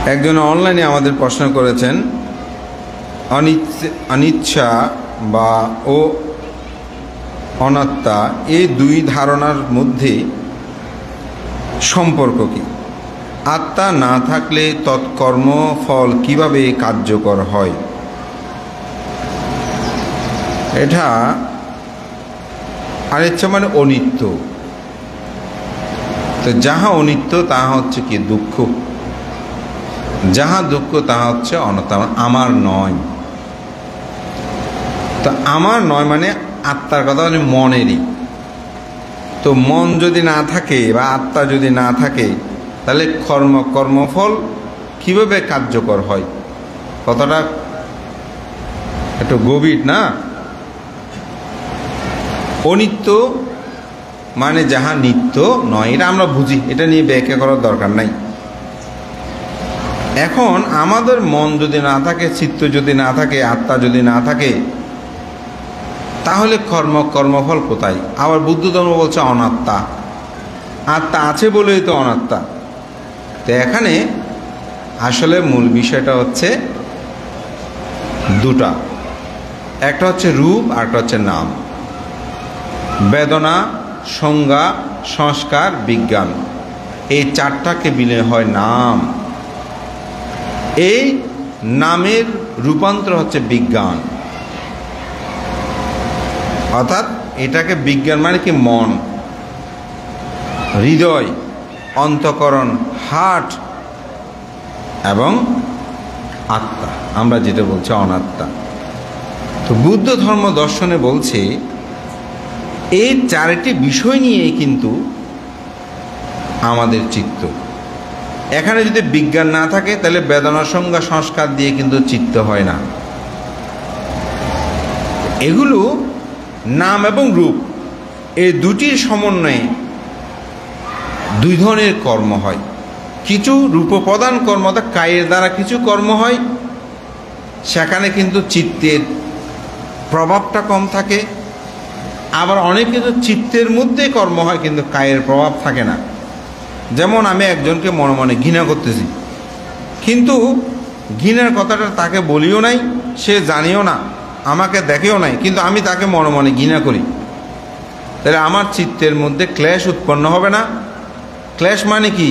একজন অনলাইনে আমাদের প্রশ্ন করেছেন, অনিচ্ছা বা ও অনাত্মা এই দুই ধারণার মধ্যে সম্পর্ক কি? আত্মা না থাকলে তৎকর্মফল কিভাবে কার্যকর হয়? এটা অনিচ্ছা মানে অনিত্য। তো যাহা অনিত্য তাহা হচ্ছে কি? দুঃখ। যাহা দুঃখ তাহা হচ্ছে অনাত্মা, আমার নয়। তো আমার নয় মানে আত্মার কথা মানে মনেরই। তো মন যদি না থাকে বা আত্মা যদি না থাকে তাহলে কর্মফল কিভাবে কার্যকর হয়? কথাটা একটু গভীর না? অনিত্য মানে যাহা নিত্য নয়, এটা আমরা বুঝি, এটা নিয়ে ব্যাখ্যা করার দরকার নাই। এখন আমাদের মন যদি না থাকে, চিত্ত যদি না থাকে, আত্মা যদি না থাকে, তাহলে কর্মফল কোথায়? আবার বুদ্ধ ধর্ম বলছে অনাত্মা, আত্মা আছে বলেই তো অনাত্মা। তো এখানে আসলে মূল বিষয়টা হচ্ছে দুটা, একটা হচ্ছে রূপ আর একটা হচ্ছে নাম। বেদনা, সংজ্ঞা, সংস্কার, বিজ্ঞান, এই চারটাকে মিলে হয় নাম। এই নামের রূপান্তর হচ্ছে বিজ্ঞান। অর্থাৎ এটাকে বিজ্ঞান মানে কি? মন, হৃদয়, অন্তঃকরণ, হার্ট এবং আত্মা, আমরা যেটা বলছি অনাত্মা। তো বুদ্ধ ধর্ম দর্শনে বলছে এই চারটি বিষয় নিয়েই কিন্তু আমাদের চিত্ত। এখানে যদি বিজ্ঞান না থাকে তাহলে বেদনা, সংজ্ঞা, সংস্কার দিয়ে কিন্তু চিত্ত হয় না। এগুলো নাম এবং রূপ, এই দুটির সমন্বয়ে দুই ধরনের কর্ম হয়। কিছু রূপপ্রদান কর্ম, অর্থাৎ কায়ের দ্বারা কিছু কর্ম হয়, সেখানে কিন্তু চিত্তের প্রভাবটা কম থাকে। আবার অনেক কিছু চিত্তের মধ্যে কর্ম হয় কিন্তু কায়ের প্রভাব থাকে না। যেমন আমি একজনকে মনে মনে ঘৃণা করতেছি, কিন্তু ঘৃণার কথাটা তাকে বলিও নাই, সে জানিও না, আমাকে দেখেও নাই, কিন্তু আমি তাকে মনে মনে ঘৃণা করি। তাহলে আমার চিত্তের মধ্যে ক্লেশ উৎপন্ন হবে না? ক্লেশ মানে কি?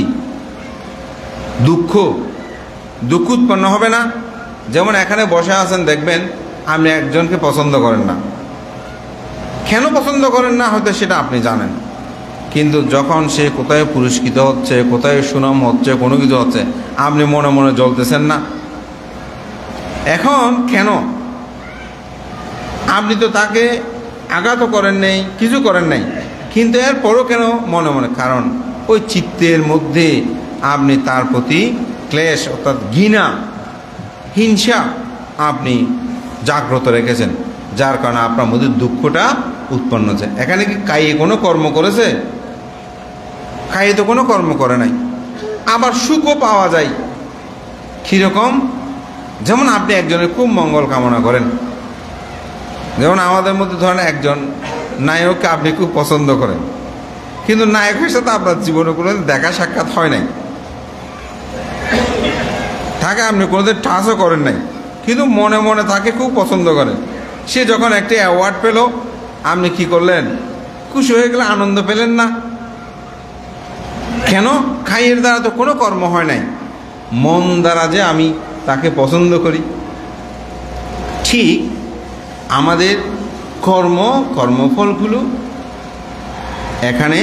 দুঃখ উৎপন্ন হবে না? যেমন এখানে বসে আছেন, দেখবেন আপনি একজনকে পছন্দ করেন না। কেন পছন্দ করেন না হয়তো সেটা আপনি জানেন, কিন্তু যখন সে কোথায় পুরস্কৃত হচ্ছে, কোথায় সুনাম হচ্ছে, কোনো কিছু হচ্ছে, আপনি মনে মনে জ্বলতেছেন না? এখন কেন? আপনি তো তাকে আঘাতও করেন নাই, কিছু করেন নাই, কিন্তু এরপরও কেন মনে মনে? কারণ ওই চিত্তের মধ্যে আপনি তার প্রতি ক্লেশ, অর্থাৎ ঘৃণা, হিংসা আপনি জাগ্রত রেখেছেন, যার কারণে আপনার মধ্যে দুঃখটা উৎপন্ন হচ্ছে। এখানে কি কায়ে কোনো কর্ম করেছে? কায়ে তো কোনো কর্ম করে নাই। আবার সুখও পাওয়া যায়। কীরকম? যেমন আপনি একজনের খুব মঙ্গল কামনা করেন, যেমন আমাদের মধ্যে ধরেন একজন নায়ককে আপনি খুব পছন্দ করেন, কিন্তু নায়কের সাথে আপনার জীবনে কোনো দেখা সাক্ষাৎ হয় নাই, তাকে আপনি কোনোদিন টাচও করেন নাই, কিন্তু মনে মনে তাকে খুব পছন্দ করেন। সে যখন একটি অ্যাওয়ার্ড পেল, আপনি কি করলেন? খুশি হয়ে গেলে, আনন্দ পেলেন না? কেন? কায়ের দ্বারা তো কোনো কর্ম হয় নাই, মন দ্বারা যে আমি তাকে পছন্দ করি। ঠিক আমাদের কর্মফলগুলো এখানে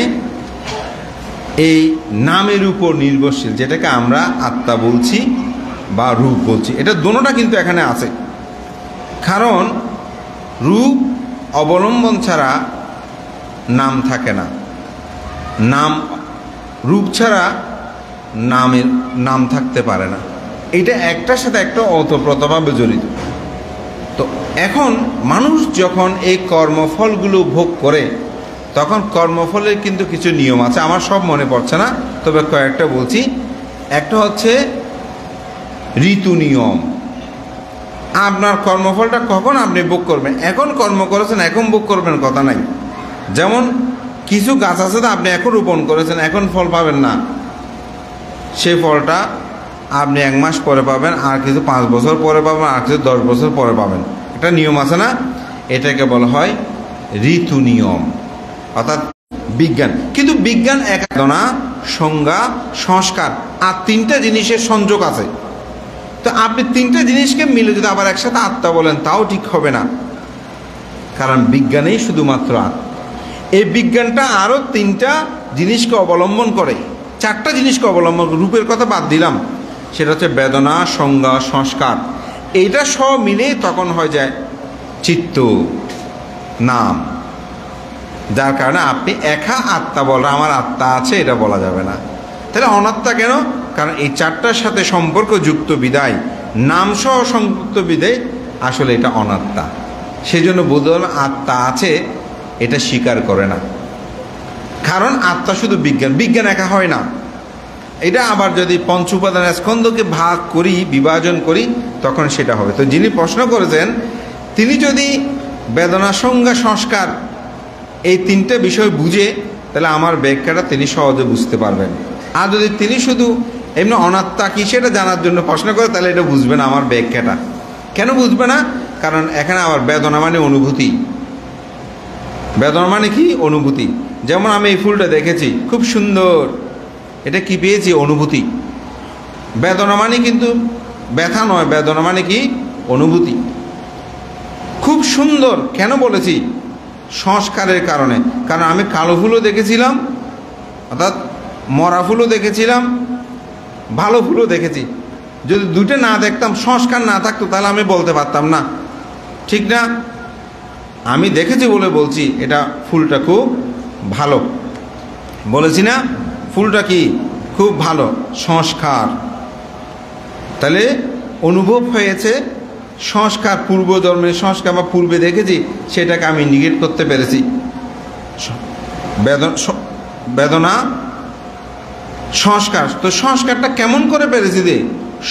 এই নামের উপর নির্ভরশীল, যেটাকে আমরা আত্মা বলছি বা রূপ বলছি। এটা দোনোটা কিন্তু এখানে আছে। কারণ রূপ অবলম্বন ছাড়া নাম থাকে না, রূপ ছাড়া নাম থাকতে পারে না। এটা একটার সাথে একটা ওতপ্রোতভাবে জড়িত। তো এখন মানুষ যখন এই কর্মফলগুলো ভোগ করে, তখন কর্মফলের কিন্তু কিছু নিয়ম আছে। আমার সব মনে পড়ছে না, তবে কয়েকটা বলছি। একটা হচ্ছে ঋতু নিয়ম। আপনার কর্মফলটা কখন আপনি ভোগ করবেন? এখন কর্ম করেছেন, এখন ভোগ করবেন কথা নাই। যেমন কিছু গাছ আছে তো আপনি এখন রোপণ করেছেন, এখন ফল পাবেন না, সেই ফলটা আপনি 1 মাস পরে পাবেন, আর কিছু 5 বছর পরে পাবেন, আর কিছু 10 বছর পরে পাবেন। একটা নিয়ম আছে না, এটাকে বলা হয় ঋতু নিয়ম, অর্থাৎ বিজ্ঞান। কিন্তু বিজ্ঞান এক না, সংজ্ঞা, সংস্কার আর 3টা জিনিসের সংযোগ আছে। তো আপনি 3টা জিনিসকে মিলে যদি আবার একসাথে আত্মা বলেন তাও ঠিক হবে না, কারণ বিজ্ঞানেই শুধুমাত্র আত্মা। এই বিজ্ঞানটা আরও 3টা জিনিসকে অবলম্বন করে, 4টা জিনিসকে অবলম্বন করে। রূপের কথা বাদ দিলাম, সেটা হচ্ছে বেদনা, সংজ্ঞা, সংস্কার। এইটা সব মিলে তখন হয়ে যায় চিত্ত, নাম। যার কারণে আপনি একা আত্মা বলেন, আমার আত্মা আছে, এটা বলা যাবে না। তাহলে অনাত্মা কেন? কারণ এই 4টার সাথে সম্পর্কযুক্ত বিদায়, নামসহ সংযুক্ত বিদায়, আসলে এটা অনাত্মা। সেই জন্য বুদ্ধ আত্মা আছে এটা স্বীকার করে না, কারণ আত্মা শুধু বিজ্ঞান, বিজ্ঞান একা হয় না। এটা আবার যদি পঞ্চ উপাদানের স্কন্ধকে ভাগ করি, বিভাজন করি, তখন সেটা হবে। তো যিনি প্রশ্ন করেছেন, তিনি যদি বেদনা, সংজ্ঞা, সংস্কার এই 3টে বিষয় বুঝে, তাহলে আমার ব্যাখ্যাটা তিনি সহজে বুঝতে পারবেন। আর যদি তিনি শুধু এমনি অনাত্মা কি সেটা জানার জন্য প্রশ্ন করে, তাহলে এটা বুঝবে না আমার ব্যাখ্যাটা। কেন বুঝবে না? কারণ এখানে আবার বেদনা মানে অনুভূতি। বেদনা মানে কি? অনুভূতি। যেমন আমি এই ফুলটা দেখেছি, খুব সুন্দর, এটা কি পেয়েছি? অনুভূতি। বেদনা মানে কিন্তু ব্যথা নয়, বেদনা মানে কি? অনুভূতি। খুব সুন্দর কেন বলেছি? সংস্কারের কারণে। কারণ আমি কালো ফুলও দেখেছিলাম, অর্থাৎ মরা ফুলও দেখেছিলাম, ভালো ফুলও দেখেছি। যদি দুটো না দেখতাম, সংস্কার না থাকতো, তাহলে আমি বলতে পারতাম না, ঠিক না? আমি দেখেছি বলে বলছি এটা ফুলটা খুব ভালো, বলেছি না? ফুলটা কি? খুব ভালো, সংস্কার। তাহলে অনুভব হয়েছে সংস্কার, পূর্বজন্মের সংস্কার বা পূর্বে দেখেছি, সেটাকে আমি ইন্ডিকেট করতে পেরেছি। বেদনা, সংস্কার। তো সংস্কারটা কেমন করে পেরেছি?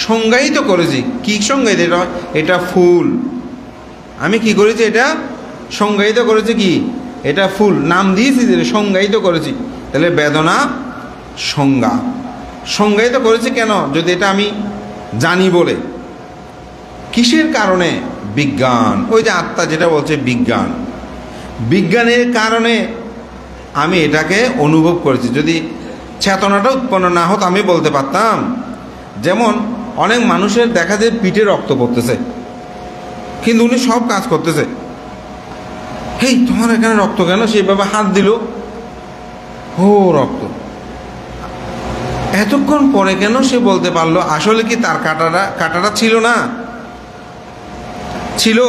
সংজ্ঞায়িত করেছি। কি সংজ্ঞায়িত? এটা ফুল। আমি কি করেছি? এটা সংজ্ঞায়িত করেছি। কি? এটা ফুল, নাম দিয়েছি, সংজ্ঞায়িত করেছি। তাহলে বেদনা, সংজ্ঞা। সংজ্ঞায়িত করেছি কেন? যদি এটা আমি জানি বলে। কিসের কারণে? বিজ্ঞান। ওই যে আত্মা যেটা বলছে বিজ্ঞান, বিজ্ঞানের কারণে আমি এটাকে অনুভব করেছি। যদি চেতনাটা উৎপন্ন না হতো আমি বলতে পারতাম। যেমন অনেক মানুষের দেখা যায় পিঠে রক্ত পড়তেছে, কিন্তু উনি সব কাজ করতেছে, হেই তোমার এখানে রক্ত কেন? সেইভাবে হাত দিল, ও রক্ত। এতক্ষণ পরে কেন সে বলতে পারলো? আসলে কি তার কাটাটা ছিল না? ছিল,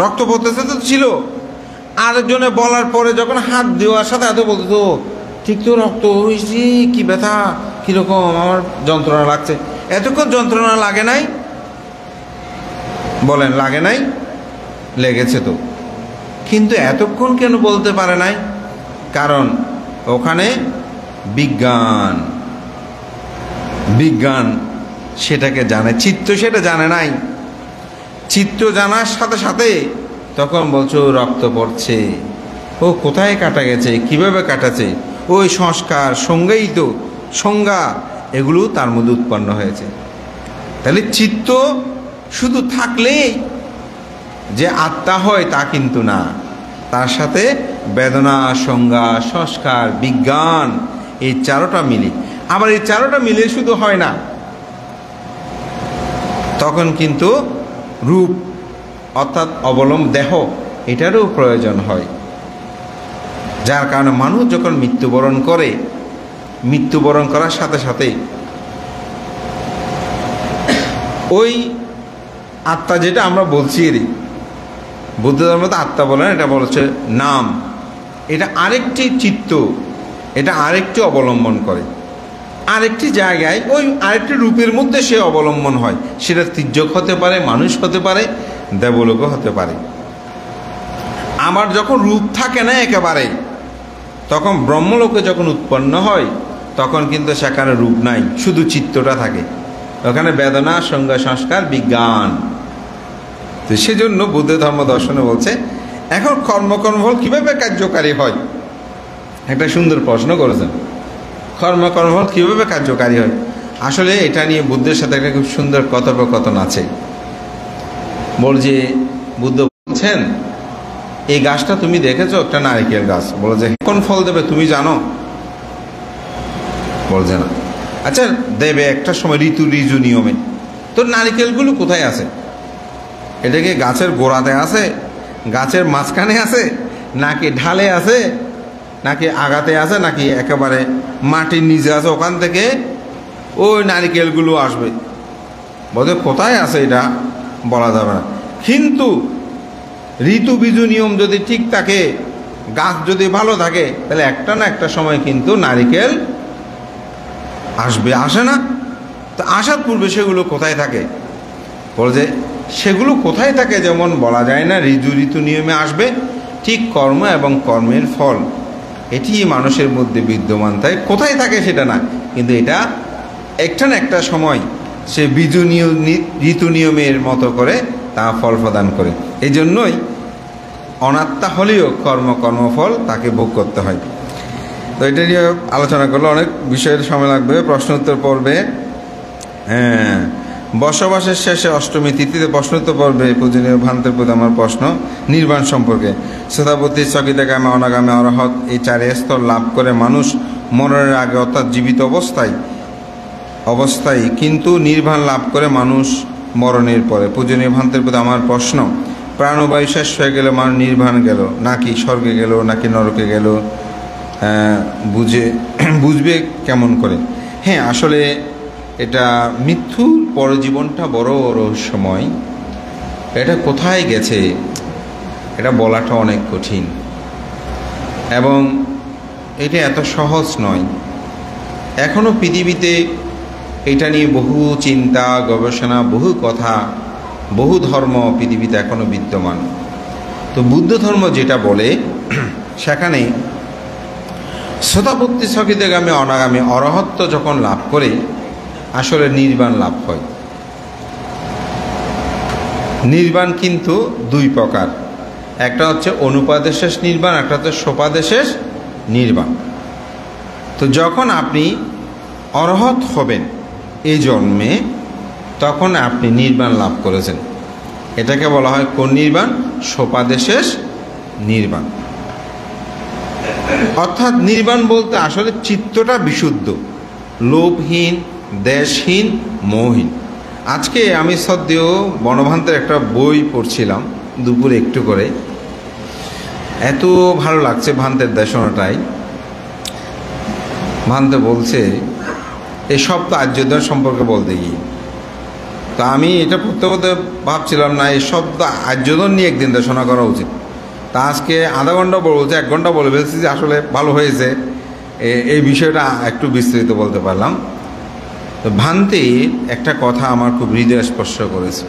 রক্ত পড়তেছে তো ছিল। আরেকজনে বলার পরে যখন হাত দেওয়ার সাথে এত বলতো, ঠিক তো রক্ত হয়েছি, কি ব্যথা, কিরকম আমার যন্ত্রণা লাগছে। এতক্ষণ যন্ত্রণা লাগে নাই? বলেন লাগে নাই? লেগেছে তো, কিন্তু এতক্ষণ কেন বলতে পারে নাই? কারণ ওখানে বিজ্ঞান, বিজ্ঞান সেটাকে জানে, চিত্ত সেটা জানে নাই। চিত্ত জানার সাথে সাথে তখন বলছো রক্ত পড়ছে, ও কোথায় কাটা গেছে, কিভাবে কাটাছে, ওই সংস্কার, সংজ্ঞায়িত, সংজ্ঞা, এগুলো তার মধ্যে উৎপন্ন হয়েছে। তাহলে চিত্ত শুধু থাকলেই যে আত্মা হয় তা কিন্তু না, তার সাথে বেদনা, সংজ্ঞা, সংস্কার, বিজ্ঞান, এই 4টা মিলে। আবার এই 4টা মিলে শুধু হয় না, তখন কিন্তু রূপ অর্থাৎ দেহ, এটারও প্রয়োজন হয়। যার কারণে মানুষ যখন মৃত্যুবরণ করে, মৃত্যুবরণ করার সাথে সাথে ওই আত্মা যেটা আমরা বলছি, বুদ্ধ ধর্মতে আত্মা বলেন, এটা বলছে নাম, এটা আরেকটি চিত্ত, এটা আরেকটি অবলম্বন করে আরেকটি জায়গায়, ওই আরেকটি রূপের মধ্যে সে অবলম্বন হয়। সেটা তির্যক হতে পারে, মানুষ হতে পারে, দেবলোকও হতে পারে। আমার যখন রূপ থাকে না একেবারে, তখন ব্রহ্মলোকে যখন উৎপন্ন হয়, তখন কিন্তু সেখানে রূপ নাই, শুধু চিত্তটা থাকে। ওখানে বেদনা, সংজ্ঞা, সংস্কার, বিজ্ঞান। তো সেজন্য বুদ্ধ ধর্ম দর্শনে বলছে, এখন কর্মফল কিভাবে কার্যকারী হয়? একটা সুন্দর প্রশ্ন করেছেন, কর্মফল কিভাবে কার্যকারী হয়? আসলে এটা নিয়ে বুদ্ধের সাথে একটা খুব সুন্দর কথোপকথন আছে। বলছে বুদ্ধ বলছেন, এই গাছটা তুমি দেখেছো, একটা নারিকেল গাছ। বলে যে কোন ফল দেবে তুমি জানো? বলছে না। আচ্ছা দেবে একটা সময়, ঋজু নিয়মে। তো নারিকেলগুলো কোথায় আছে? এটা কি গাছের গোড়াতে আছে, গাছের মাঝখানে আছে, নাকি ঢালে আছে, নাকি আগাতে আছে, নাকি একেবারে মাটির নিচে আছে? ওখান থেকে ওই নারিকেলগুলো আসবে। বলতে কোথায় আছে এটা বলা যাবে না, কিন্তু ঋতু নিয়ম যদি ঠিক থাকে, গাছ যদি ভালো থাকে, তাহলে একটা না একটা সময় কিন্তু নারিকেল আসবে। আসে না? তো আসার পূর্বে সেগুলো কোথায় থাকে? বলে যে সেগুলো কোথায় থাকে যেমন বলা যায় না ঋতু নিয়মে আসবে, ঠিক কর্ম এবং কর্মের ফল এটি মানুষের মধ্যে বিদ্যমান। তাই কোথায় থাকে সেটা না, কিন্তু এটা একটা না একটা সময় সে ঋতু নিয়মের মতো করে তা ফল প্রদান করে। এই জন্যই অনাত্মা হলেও কর্মফল তাকে ভোগ করতে হয়। তো এটা নিয়ে আলোচনা করলে অনেক বিষয়ের সময় লাগবে। প্রশ্ন উত্তর পর্বে বসবাসের শেষে অষ্টমী তিথিতে প্রশ্নোত্তর পর্বে পূজনীয় ভ্রান্তের প্রতি আমার প্রশ্ন নির্বাণ সম্পর্কে। শ্রোতাপতি স্থগিতগামী অনাগামী অরহৎ এই চারি স্তর লাভ করে মানুষ মরণের আগে, অর্থাৎ জীবিত অবস্থায় কিন্তু নির্বাণ লাভ করে মানুষ মরণের পরে। পূজনীয় ভ্রান্তের প্রতি আমার প্রশ্ন, প্রাণবায়ু শেষ হয়ে গেলে মানুষ নির্বাণ গেল, নাকি স্বর্গে গেল, নাকি নরকে গেল, বুঝবে কেমন করে? হ্যাঁ, আসলে এটা মৃত্যুর পর জীবনটা বড় রহস্যময়। এটা কোথায় গেছে এটা বলাটা অনেক কঠিন, এবং এটা এত সহজ নয়। এখনও পৃথিবীতে এটা নিয়ে বহু চিন্তা, গবেষণা, বহু কথা, বহু ধর্ম পৃথিবীতে এখনও বিদ্যমান। তো বুদ্ধ ধর্ম যেটা বলে, সেখানে শ্রোতাপত্তি স্থগিতগামী অনাগামী অরহত্ব যখন লাভ করে আসলে নির্বাণ লাভ হয়। নির্বাণ কিন্তু দুই প্রকার, একটা হচ্ছে অনুপাদেশেষ নির্বাণ, একটা হচ্ছে সোপাদেশেষ নির্বাণ। তো যখন আপনি অরহৎ হবেন এই জন্মে, তখন আপনি নির্বাণ লাভ করেছেন। এটাকে বলা হয় কোন নির্বাণ? সোপাদেশেষ নির্বাণ। অর্থাৎ নির্বাণ বলতে আসলে চিত্তটা বিশুদ্ধ, লোভহীন, দেশহীন, মোহহীন। আজকে আমি সদ্য বনভান্তের একটা বই পড়ছিলাম দুপুরে একটু করে, এত ভালো লাগছে ভান্তের দেশনাটাই। ভান্তে বলছে এই সপ্তাহ আর্যদয় সম্পর্কে বলতে গিয়ে, তা আমি এটা পড়তে পড়তে ভাবছিলাম না এই শব্দ আর্যদন নিয়ে একদিন দেশনা করা উচিত। তা আজকে আধা ঘন্টা বলছে, 1 ঘন্টা বলে ফেলছি, যে আসলে ভালো হয়েছে এই বিষয়টা একটু বিস্তারিত বলতে পারলাম। তো ভান্তে একটা কথা আমার খুব হৃদয় স্পর্শ করেছে।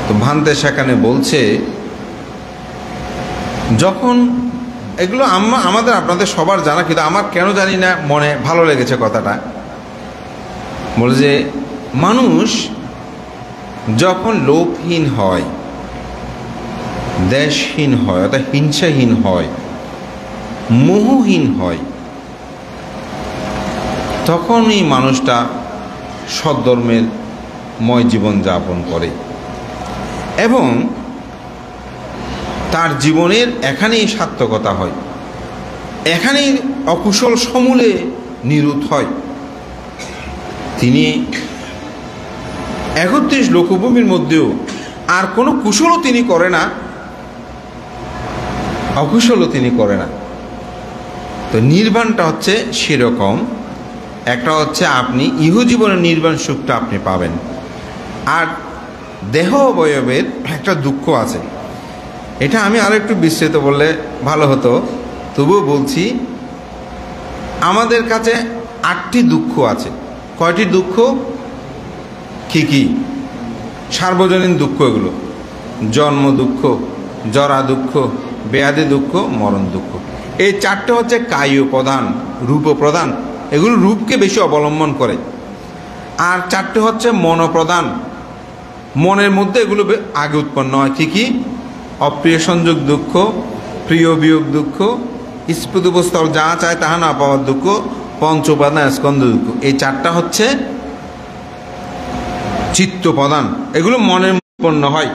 তো ভান্তে সেখানে বলছে, যখন এগুলো আমাদের আপনাদের সবার জানা, কিন্তু আমার কেন জানি না মনে ভালো লেগেছে কথাটা। বলে যে মানুষ যখন লোভহীন হয়, দেশহীন হয়, অর্থাৎ হিংসাহীন হয়, মোহহীন হয়, তখন এই মানুষটা সদ্ধর্মের ময় জীবন যাপন করে এবং তার জীবনের এখানেই সার্থকতা হয়, এখানেই অকুশল সমূলে নিরুদ্ধ হয়। তিনি 31 লোকভূমির মধ্যেও আর কোনো কুশলও তিনি করে না, অকুশলও তিনি করে না। তো নির্বাণটা হচ্ছে সেরকম, একটা হচ্ছে আপনি ইহজীবনের নির্বাণ সুখটা আপনি পাবেন, আর দেহ অবয়বের একটা দুঃখ আছে। এটা আমি আরও একটু বিস্তৃত বললে ভালো হতো, তবুও বলছি। আমাদের কাছে 8টি দুঃখ আছে। কয়টি দুঃখ? কি? সার্বজনীন দুঃখ এগুলো: জন্ম দুঃখ, জরা দুঃখ, ব্যাধি দুঃখ, মরণ দুঃখ। এই 4টে হচ্ছে কায়ীয় প্রধান, রূপ প্রধান, এগুলো রূপকে বেশি অবলম্বন করে। আর 4টে হচ্ছে মনোপ্রধান, মনের মধ্যে এগুলো আগে উৎপন্ন হয়। কি? অপ্রিয় সংযোগ দুঃখ, প্রিয় বিয়োগ দুঃখ, স্ফুট উপস্থল যা চায় তাহা না পাওয়ার দুঃখ, পঞ্চ উপাদান, স্কন্ধ দুঃখ, এই চারটা হচ্ছে চিত্ত প্রধান। এগুলো মনে উৎপন্ন হয়,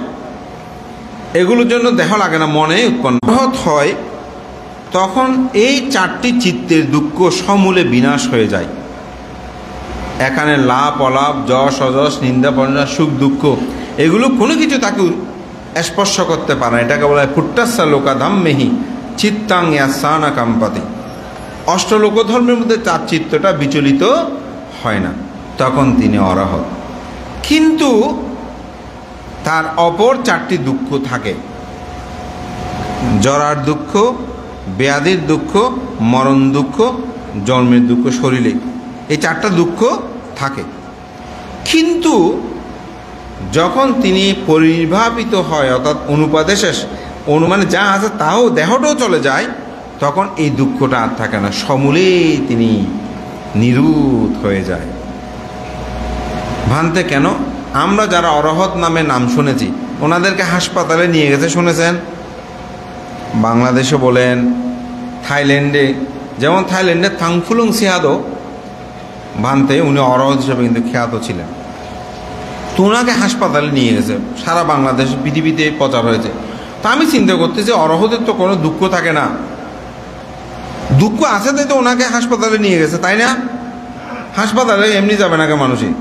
এগুলোর জন্য দেহ লাগে না, মনে উৎপন্ন হয়। তখন এই চারটি চিত্তের দুঃখ সমূলে বিনাশ হয়ে যায়। এখানে লাভ অলাভ, যশ অযশ, নিন্দা পঞ্জা, সুখ দুঃখ, এগুলো কোনো কিছু তাকে স্পর্শ করতে পারে না। এটাকে বলা হয় পুট্টাসা লোকাধাম্মেহি চিত্তাং ইয়াসানা কাম্পাতি। অষ্টলোক ধর্মের মধ্যে তার চিত্তটা বিচলিত হয় না, তখন তিনি অরহৎ। কিন্তু তার অপর চারটি দুঃখ থাকে, জরার দুঃখ, ব্যাধির দুঃখ, মরণ দুঃখ, জন্মের দুঃখ, শরীরে এই চারটা দুঃখ থাকে। কিন্তু যখন তিনি পরিভাবিত হয়, অর্থাৎ অনুপাদেশে অনুমানে যা আছে তাও দেহটাও চলে যায়, তখন এই দুঃখটা আর থাকে না, সমূলেই তিনি নিরুদ্ধ হয়ে যায়। ভান্তে কেন? আমরা যারা অরহৎ নামে নাম শুনেছি, ওনাদেরকে হাসপাতালে নিয়ে গেছে শুনেছেন, বাংলাদেশে বলেন, থাইল্যান্ডে, যেমন থাইল্যান্ডে থাংফুলুং সিহাদো ভান্তে, উনি অরহৎ হিসেবে কিন্তু খ্যাত ছিলেন। তো ওনাকে হাসপাতালে নিয়ে গেছে, সারা বাংলাদেশ পৃথিবীতে প্রচার হয়েছে। তা আমি চিন্তা করতেছি, অরহতের তো কোনো দুঃখ থাকে না, দুঃখ আছে তাই তো ওনাকে হাসপাতালে নিয়ে গেছে, তাই না? হাসপাতালে এমনি যাবে নাকি মানুষই?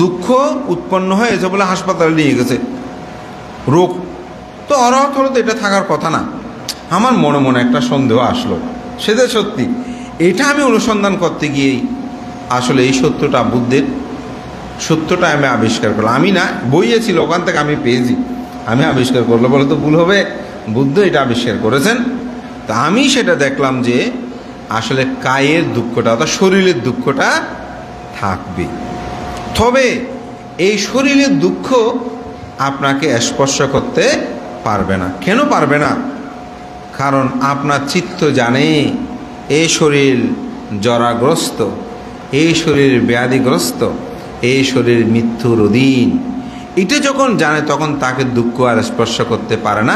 দুঃখ উৎপন্ন হয়েছে বলে হাসপাতালে নিয়ে গেছে, রোগ তো অরহৎ হলে তো এটা থাকার কথা না। আমার মনে মনে একটা সন্দেহ আসলো, সেটা সত্যি। এটা আমি অনুসন্ধান করতে গিয়েই আসলে এই সত্যটা, বুদ্ধের সত্যটা আমি আবিষ্কার করলাম। আমি না, বইয়ে ছিল, ওখান থেকে আমি পেয়েছি, আমি আবিষ্কার করলো বলে তো ভুল হবে, বুদ্ধ এটা আবিষ্কার করেছেন। তা আমি সেটা দেখলাম যে আসলে কায়ের দুঃখটা, অর্থাৎ শরীরের দুঃখটা থাকবে, তবে এই শরীরের দুঃখ আপনাকে স্পর্শ করতে পারবে না। কেন পারবে না? কারণ আপনার চিত্ত জানে এই শরীর জরাগ্রস্ত, এই শরীর ব্যাধিগ্রস্ত, এই শরীর মৃত্যুর অধীন। এটা যখন জানে তখন তাকে দুঃখ আর স্পর্শ করতে পারে না।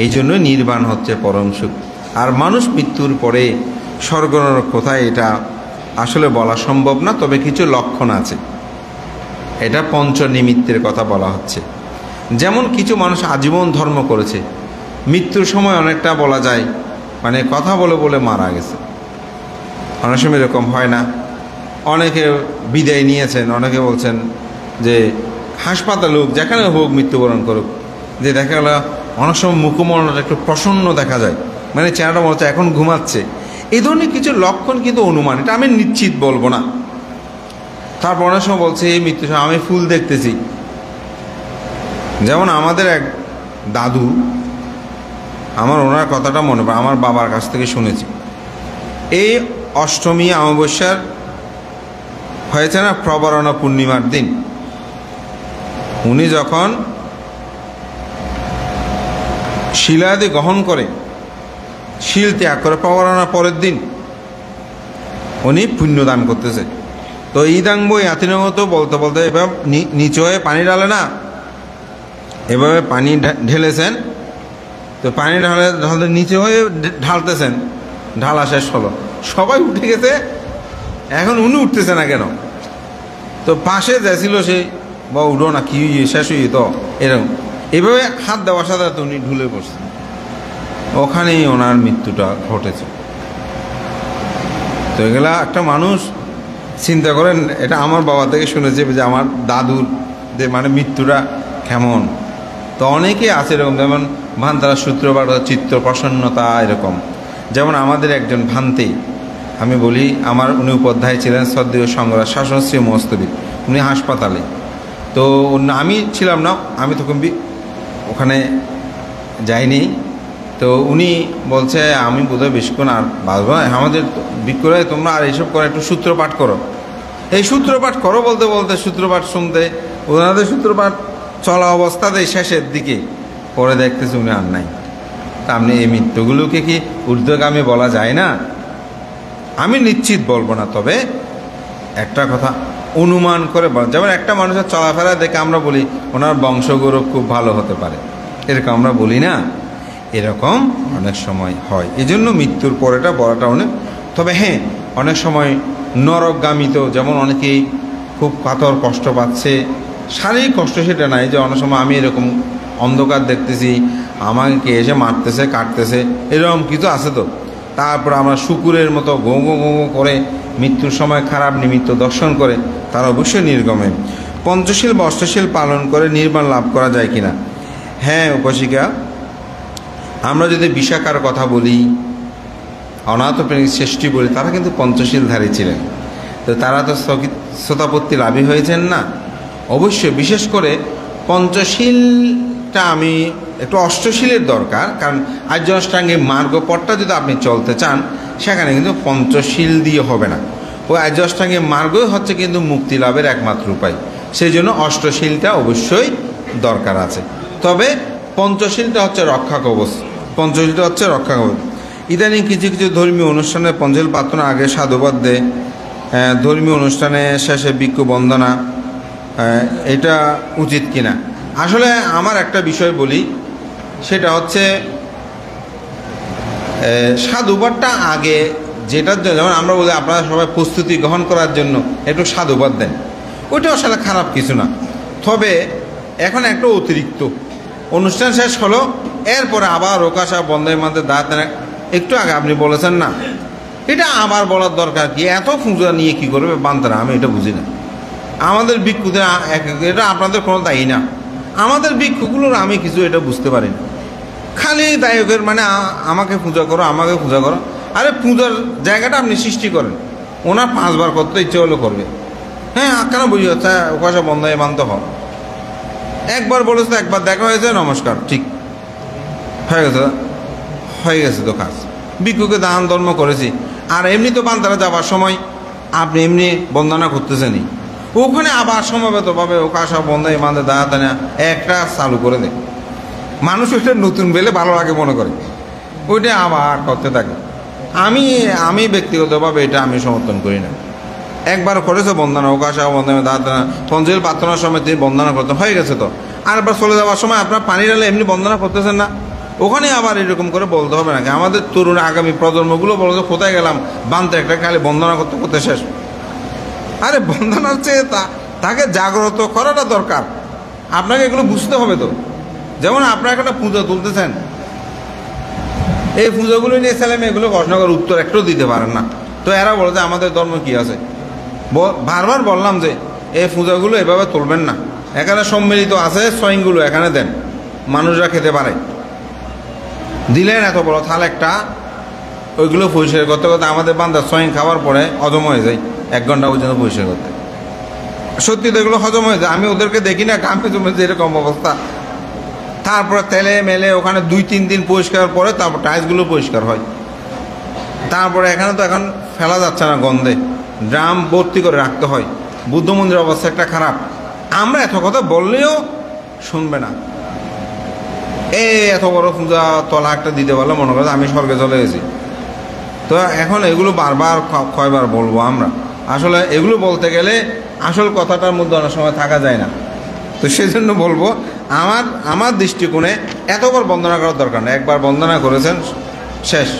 এই জন্য নির্বাণ হচ্ছে পরম সুখ। আর মানুষ মৃত্যুর পরে স্বর্গ নরক কোথায়, এটা আসলে বলা সম্ভব না, তবে কিছু লক্ষণ আছে। এটা পঞ্চনিমিত্তের কথা বলা হচ্ছে। যেমন কিছু মানুষ আজীবন ধর্ম করেছে, মৃত্যুর সময় অনেকটা বলা যায় মানে কথা বলে বলে মারা গেছে। অনেক সময় এরকম হয় না, অনেকে বিদায় নিয়েছেন, অনেকে বলছেন যে হাসপাতালে হোক, যেখানে হোক মৃত্যুবরণ করুক, যে দেখা গেল অনেক সময় মুখমণ্ডলটা একটু প্রসন্ন দেখা যায়, মানে চেহারাটা মনে হচ্ছে এখন ঘুমাচ্ছে। এই ধরনের কিছু লক্ষণ কিন্তু অনুমান, এটা আমি নিশ্চিত বলবো না। তারপর অনেক সময় বলছে এই মৃত্যুর সময় আমি ফুল দেখতেছি। যেমন আমাদের এক দাদু, আমার ওনার কথাটা মনে পড়ে, আমার বাবার কাছ থেকে শুনেছি। এই অষ্টমী অমাবস্যার হয়েছে না, প্রবরণা পূর্ণিমার দিন, উনি যখন শিলাদি গ্রহণ করে, শিল ত্যাগ করে, প্রবরণার পরের দিন উনি পুণ্যদান করতেছে। তো ইদাঙ্গ ইয়াতিনগত বলতে বলতে এভাবে নিচে হয়ে পানি ঢালে না, এভাবে পানি ঢেলেছেন। তো পানি ঢালতে নিচে হয়ে ঢালতেছেন, ঢালা শেষ হলো, সবাই উঠে গেছে, এখন উনি উঠতেছে না কেন? তো পাশে যাচ্ছিল সে, বা উঠো না, কি শেষ হয়ে তো এরকম, এভাবে হাত দেওয়ার সাথে সাথে উনি ঢুলে পড়ছেন, ওখানেই ওনার মৃত্যুটা ঘটেছে। তো এগুলা একটা মানুষ চিন্তা করেন, এটা আমার বাবা থেকে শুনেছে যে আমার দাদুর যে মানে মৃত্যুটা কেমন। তো অনেকে আছে এরকম, যেমন ভান্তারা সূত্রপাত, চিত্ত প্রসন্নতা, এরকম। যেমন আমাদের একজন ভান্তে, আমি বলি, আমার উনি উপাধ্যায় ছিলেন শ্রদ্ধেয় সংগ্রাম শাসনশ্রী মস্তবী, উনি হাসপাতালে। তো আমি ছিলাম না, আমি তখন ওখানে যাইনি। তো উনি বলছে আমি বোধহয় বেশিক্ষণ আর বাঁচবো না, আমাদের বিক্রয় তোমরা আর এইসব করে একটু সূত্রপাঠ করো। এই সূত্রপাঠ করো বলতে বলতে সূত্রপাঠ শুনতে ওনাদের সূত্রপাঠ চলা অবস্থাতে শেষের দিকে পরে দেখতেছি উনি আর নাই। তা আপনি এই মৃত্যুগুলোকে কি ঊর্ধ্বগামী বলা যায় না? আমি নিশ্চিত বলবো না, তবে একটা কথা অনুমান করে বল। যেমন একটা মানুষের চলাফেরা দেখে আমরা বলি ওনার বংশগৌরব খুব ভালো হতে পারে, এরকম আমরা বলি না? এরকম অনেক সময় হয়। এই জন্য মৃত্যুর পরেটা বলাটা অনেক, তবে হ্যাঁ অনেক সময় নরকগামিত, যেমন অনেকেই খুব কাতর কষ্ট পাচ্ছে, শারীরিক কষ্ট সেটা নাই, যে অনেক সময় আমি এরকম অন্ধকার দেখতেছি, আমাকে এসে মারতেছে কাটতেছে, এরকম কিছু আছে তো। তারপর আমরা শুকুরের মতো গো গো গো গো করে মৃত্যুর সময় খারাপ নিমিত্ত দর্শন করে, তারা অবশ্যই নির্গমে। পঞ্চশীল বা অষ্টশীল পালন করে নির্বাণ লাভ করা যায় কিনা? হ্যাঁ উপাসিকা, আমরা যদি বিশাখার কথা বলি, অনাথ প্রেমিক শ্রেষ্ঠী বলি, তারা কিন্তু পঞ্চশীলধারী ছিলেন। তো তারা তো শ্রোতাপত্তি লাভী হয়েছেন না? অবশ্যই। বিশেষ করে পঞ্চশীলটা আমি একটু অষ্টশীলের দরকার, কারণ আর্য অষ্টাঙ্গিক মার্গ পথটা যদি আপনি চলতে চান, সেখানে কিন্তু পঞ্চশীল দিয়ে হবে না। ওই আর্য অষ্টাঙ্গিক মার্গই হচ্ছে কিন্তু মুক্তি লাভের একমাত্র উপায়। সেই জন্য অষ্টশীলটা অবশ্যই দরকার আছে। তবে পঞ্চশীলটা হচ্ছে রক্ষা কবচ, পঞ্চশীলটা হচ্ছে রক্ষা কবচ। ইদানিং কিছু কিছু ধর্মীয় অনুষ্ঠানে পঞ্চশীল প্রার্থনা আগে সাধুবাদ দেয়, ধর্মীয় অনুষ্ঠানে শেষে ভিক্ষু বন্দনা, এটা উচিত কিনা? আসলে আমার একটা বিষয় বলি, সেটা হচ্ছে সাধুবাদটা আগে, যেটার জন্য যেমন আমরা বলি আপনারা সবাই প্রস্তুতি গ্রহণ করার জন্য একটু সাধুবাদ দেন, ওইটা আসলে খারাপ কিছু না। তবে এখন একটা অতিরিক্ত অনুষ্ঠান শেষ হলো, এরপরে আবার ওকাশা বন্ধের মধ্যে দাঁত, একটু আগে আপনি বলেছেন না, এটা আবার বলার দরকার কি? এত পূজা নিয়ে কি করবে বান্তারা? আমি এটা বুঝি না। আমাদের ভিক্ষুদের এটা আপনাদের কোনো দায়ী না, আমাদের ভিক্ষুগুলোর আমি কিছু এটা বুঝতে পারি না। খালি দায়কের মানে আমাকে পূজা করো, আমাকে পূজা করো। আরে পূজার জায়গাটা আপনি সৃষ্টি করেন, ওনার 5 বার করতে ইচ্ছে হলো করবে। হ্যাঁ কেন বুঝি হচ্ছে ওকাশা বন্ধ মানতে হয়। একবার বলেছে, একবার দেখা হয়েছে, নমস্কার, ঠিক হয়ে গেছে তো কাজ। ভিক্ষুকে দান ধর্ম করেছি। আর এমনি তো বান্তারা যাবার সময় আপনি এমনি বন্দনা করতেছেনই, ওখানে আবার সমবেতভাবে ওকাশা বন্ধ মানতে দাঁড়া টানা একটা চালু করে দেয়। মানুষ ওইটা নতুন বেলে ভালো লাগে মনে করে, ওইটা আবার করতে থাকে। আমি ব্যক্তিগতভাবে এটা আমি সমর্থন করি না। একবার করেছে বন্দনা, ওকাশা বন্দনা দাঁড়া টানা, পঞ্চশীল প্রার্থনার সময় তিনি বন্দনা করতে হয়ে গেছে তো। আর একবার চলে যাওয়ার সময় আপনার পানি ঢালে এমনি বন্দনা করতেছেন না, ওখানে আবার এরকম করে বলতে হবে নাকি? আমাদের তরুণ আগামী প্রজন্মগুলো বলতো কোথায় গেলাম, বানতে একটা খালি বন্দনা করতে করতে শেষ। আরে বন্দনার চেয়ে তাকে জাগ্রত করাটা দরকার। আপনাকে এগুলো বুঝতে হবে তো। যেমন আপনারা একটা পুজো তুলতেছেন, এই পুজোগুলো নিয়ে ছেলে মেয়েগুলো প্রশ্ন করে উত্তর একটু দিতে পারেন না, তো এরা বলে যে আমাদের ধর্ম কি আছে। বারবার বললাম যে এই পূজাগুলো এভাবে তুলবেন না, এখানে সম্মিলিত আছে, সয়ংগুলো এখানে দেন, মানুষরা খেতে পারে। দিলেন এত বড় থাল একটা, ওইগুলো পরিষ্কার করতে করতে আমাদের বান্দা সয়ং খাওয়ার পরে হজম হয়ে যায়, 1 ঘন্টা পর্যন্ত পরিষ্কার করতে। সত্যি তো এগুলো হজম হয়ে যায়, আমি ওদেরকে দেখি না, ঘামে জমে যেরকম অবস্থা। তারপরে তেলে মেলে ওখানে 2-3 দিন পরিষ্কার পরে তারপর টাইলসগুলো পরিষ্কার হয়। তারপরে এখানে তো এখন ফেলা যাচ্ছে না, গন্ধে ড্রাম ভর্তি করে রাখতে হয়। বুদ্ধ মন্দিরের অবস্থা একটা খারাপ। আমরা এত কথা বললেও শুনবে না। এত বড় পূজা তলা একটা দিতে পারলে মনে করে আমি স্বর্গে চলে গেছি। তো এখন এগুলো বারবার কয়বার বলবো আমরা? আসলে এগুলো বলতে গেলে আসল কথাটার মধ্যে অনেক সময় থাকা যায় না। তো সেই জন্য বলবো, আমার দৃষ্টিকোণে এতবার বন্দনা করার দরকার নেই। একবার বন্দনা করেছেন, শেষ।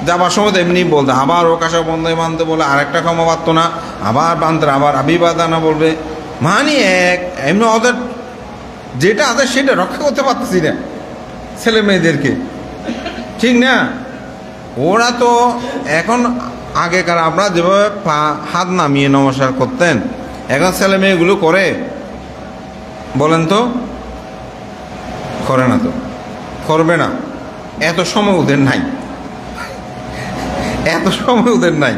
যাবার সময় তো এমনি বলতে, আবার ওকাশা বন্ধ মানতে বলে আরেকটা ক্ষমা পারত না, আবার বানতে আবার আবিবাদানা বলবে। মানে এমনি ওদের যেটা আছে সেটা রক্ষা করতে পারতেছি না ছেলে মেয়েদেরকে, ঠিক না? ওরা তো এখন আগেকার আমরা যেভাবে হাত নামিয়ে নমস্কার করতেন, এখন ছেলে মেয়েগুলো করে বলেন তো? করে না, তো করবে না। এত সময় ওদের নাই, এত সময় ওদের নাই।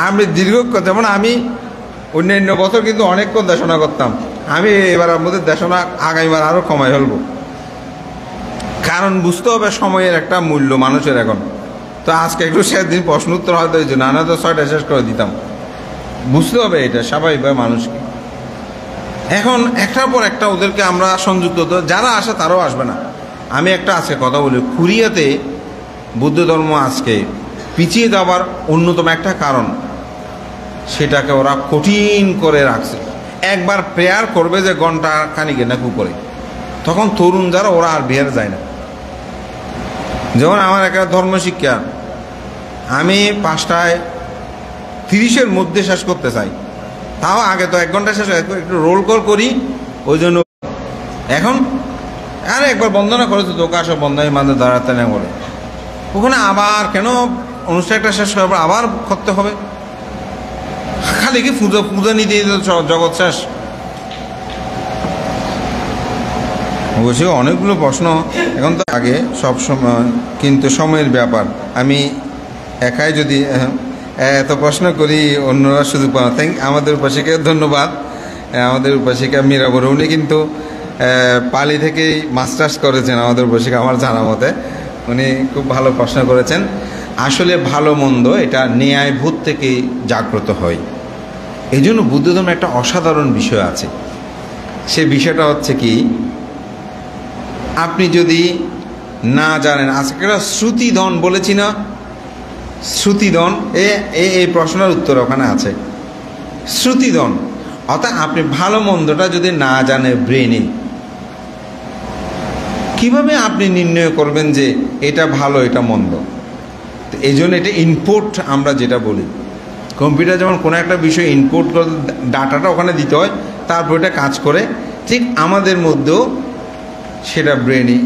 আমি দীর্ঘ, যেমন আমি অন্যান্য বছর কিন্তু অনেক দেশনা করতাম, আমি এবার আমাদের দেশনা আগামীবার আরও কমাই ফেলবো। কারণ বুঝতে হবে সময়ের একটা মূল্য মানুষের এখন। তো আজকে একটু সেদিন প্রশ্ন উত্তর হয়তো হয়েছে, নানা তো 6টা শেষ করে দিতাম। বুঝতে হবে এটা স্বাভাবিকভাবে মানুষকে। এখন একটার পর একটা ওদেরকে আমরা সংযুক্ত, যারা আসে তারাও আসবে না। আমি একটা আজকে কথা বলি, কোরিয়াতে বুদ্ধ ধর্ম আজকে পিছিয়ে যাওয়ার অন্যতম একটা কারণ, সেটাকে ওরা কঠিন করে রাখছে। একবার প্রেয়ার করবে যে ঘন্টা খানিকে নাকু করে, তখন তরুণ যারা ওরা আর বিহারে যায় না। যেমন আমার একটা ধর্মশিক্ষা, আমি 5টায় 30-এর মধ্যে শেষ করতে চাই, তাও আগে তো 1 ঘন্টা শেষ, একটু রোল কল করি, ওই জন্য এখন আরে একবার বন্দনা করেছে তোকে আসো বন্ধনের মাঝে দাঁড়াতে না বলে, ওখানে আবার কেন অনুষ্ঠানটা শেষ করার পর আবার করতে হবে? খালি কি পূজা নিতে জগৎ শেষ? অবশ্যই অনেকগুলো প্রশ্ন এখন তো আগে সব সময়, কিন্তু সময়ের ব্যাপার। আমি একাই যদি এত প্রশ্ন করি অন্যরা সুযোগ পাওয়া। আমাদের উপাসিকাকে ধন্যবাদ। আমাদের উপাসিকা মীরা বড়, উনি কিন্তু পালি থেকেই মাস্টার্স করেছেন আমাদের উপাসিকা, আমার জানা মতে। উনি খুব ভালো প্রশ্ন করেছেন। আসলে ভালো মন্দ এটা ন্যায়বোধ থেকেই জাগ্রত হয়। এই জন্য বুদ্ধ ধর্মের একটা অসাধারণ বিষয় আছে। সে বিষয়টা হচ্ছে কি, আপনি যদি না জানেন, আজকে শ্রুতিধন বলেছি না, শ্রুতিধন এই প্রশ্নের উত্তর ওখানে আছে। শ্রুতিধন অর্থাৎ আপনি ভালো মন্দটা যদি না জানেন ব্রেনে, কিভাবে আপনি নির্ণয় করবেন যে এটা ভালো এটা মন্দ? এই জন্য এটা ইনপুট আমরা যেটা বলি, কম্পিউটার যেমন কোনো একটা বিষয় ইনপুট করে ডাটাটা ওখানে দিতে হয়, তারপর এটা কাজ করে, ঠিক আমাদের মধ্যেও সেটা ব্রেনে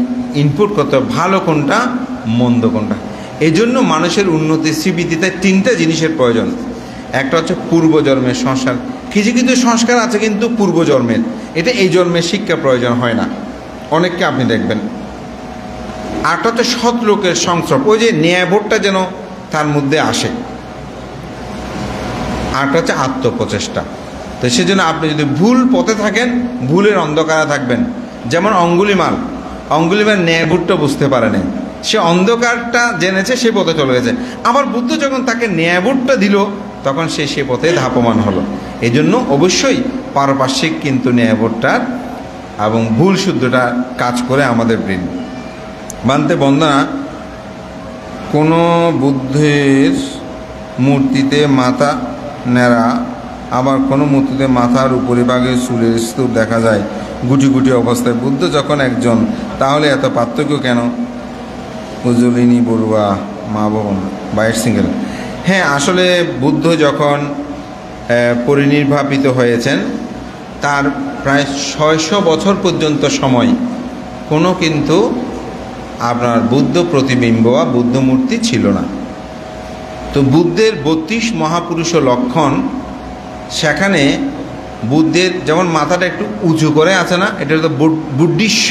ইনপুট করতে হয়, ভালো কোনটা মন্দ কোনটা। এই জন্য মানুষের উন্নতি শ্রীবৃদ্ধিতে 3টা জিনিসের প্রয়োজন। একটা হচ্ছে পূর্বজন্মের সংস্কার, কিছু কিছু সংস্কার আছে কিন্তু পূর্বজন্মের, এটা এই জন্মের শিক্ষা প্রয়োজন হয় না অনেককে আপনি দেখবেন। আরটা হচ্ছে সৎ লোকের সংস্রব, ওই যে ন্যায়বোধটা যেন তার মধ্যে আসে। আরটা হচ্ছে আত্মপ্রচেষ্টা। তো সেজন্য আপনি যদি ভুল পথে থাকেন, ভুলের অন্ধকারে থাকবেন। যেমন অঙ্গুলিমাল ন্যায়বোধটা বুঝতে পারে নাই, সে অন্ধকারটা জেনেছে, সে পথে চলে গেছে। আবার বুদ্ধ যখন তাকে ন্যায়বোধটা দিল, তখন সে পথে ধাপমান হলো। এই জন্য অবশ্যই পারপার্শ্বিক কিন্তু ন্যায়বোধটার এবং ভুল শুদ্ধটা কাজ করে আমাদের ব্রেন। বান্তে বন্দনা, কোনো বুদ্ধের মূর্তিতে মাথা নেড়া, আবার কোনো মূর্তিতে মাথার উপরিভাগে চুলের স্তূপ দেখা যায় গুটি গুটি অবস্থায়। বুদ্ধ যখন একজন, তাহলে এত পার্থক্য কেন? উজ্জ্বলিনী বড়ুয়া, মা ভবন, 22 সিঙ্গেল। হ্যাঁ, আসলে বুদ্ধ যখন পরিনির্বাপিত হয়েছেন, তার প্রায় 600 বছর পর্যন্ত সময় কোনো কিন্তু আপনার বুদ্ধ প্রতিবিম্ব বা বুদ্ধ মূর্তি ছিল না। তো বুদ্ধের 32 মহাপুরুষ লক্ষণ, সেখানে বুদ্ধের যেমন মাথাটা একটু উঁচু করে আছে না, এটা তো বুদ্ধিস্ট,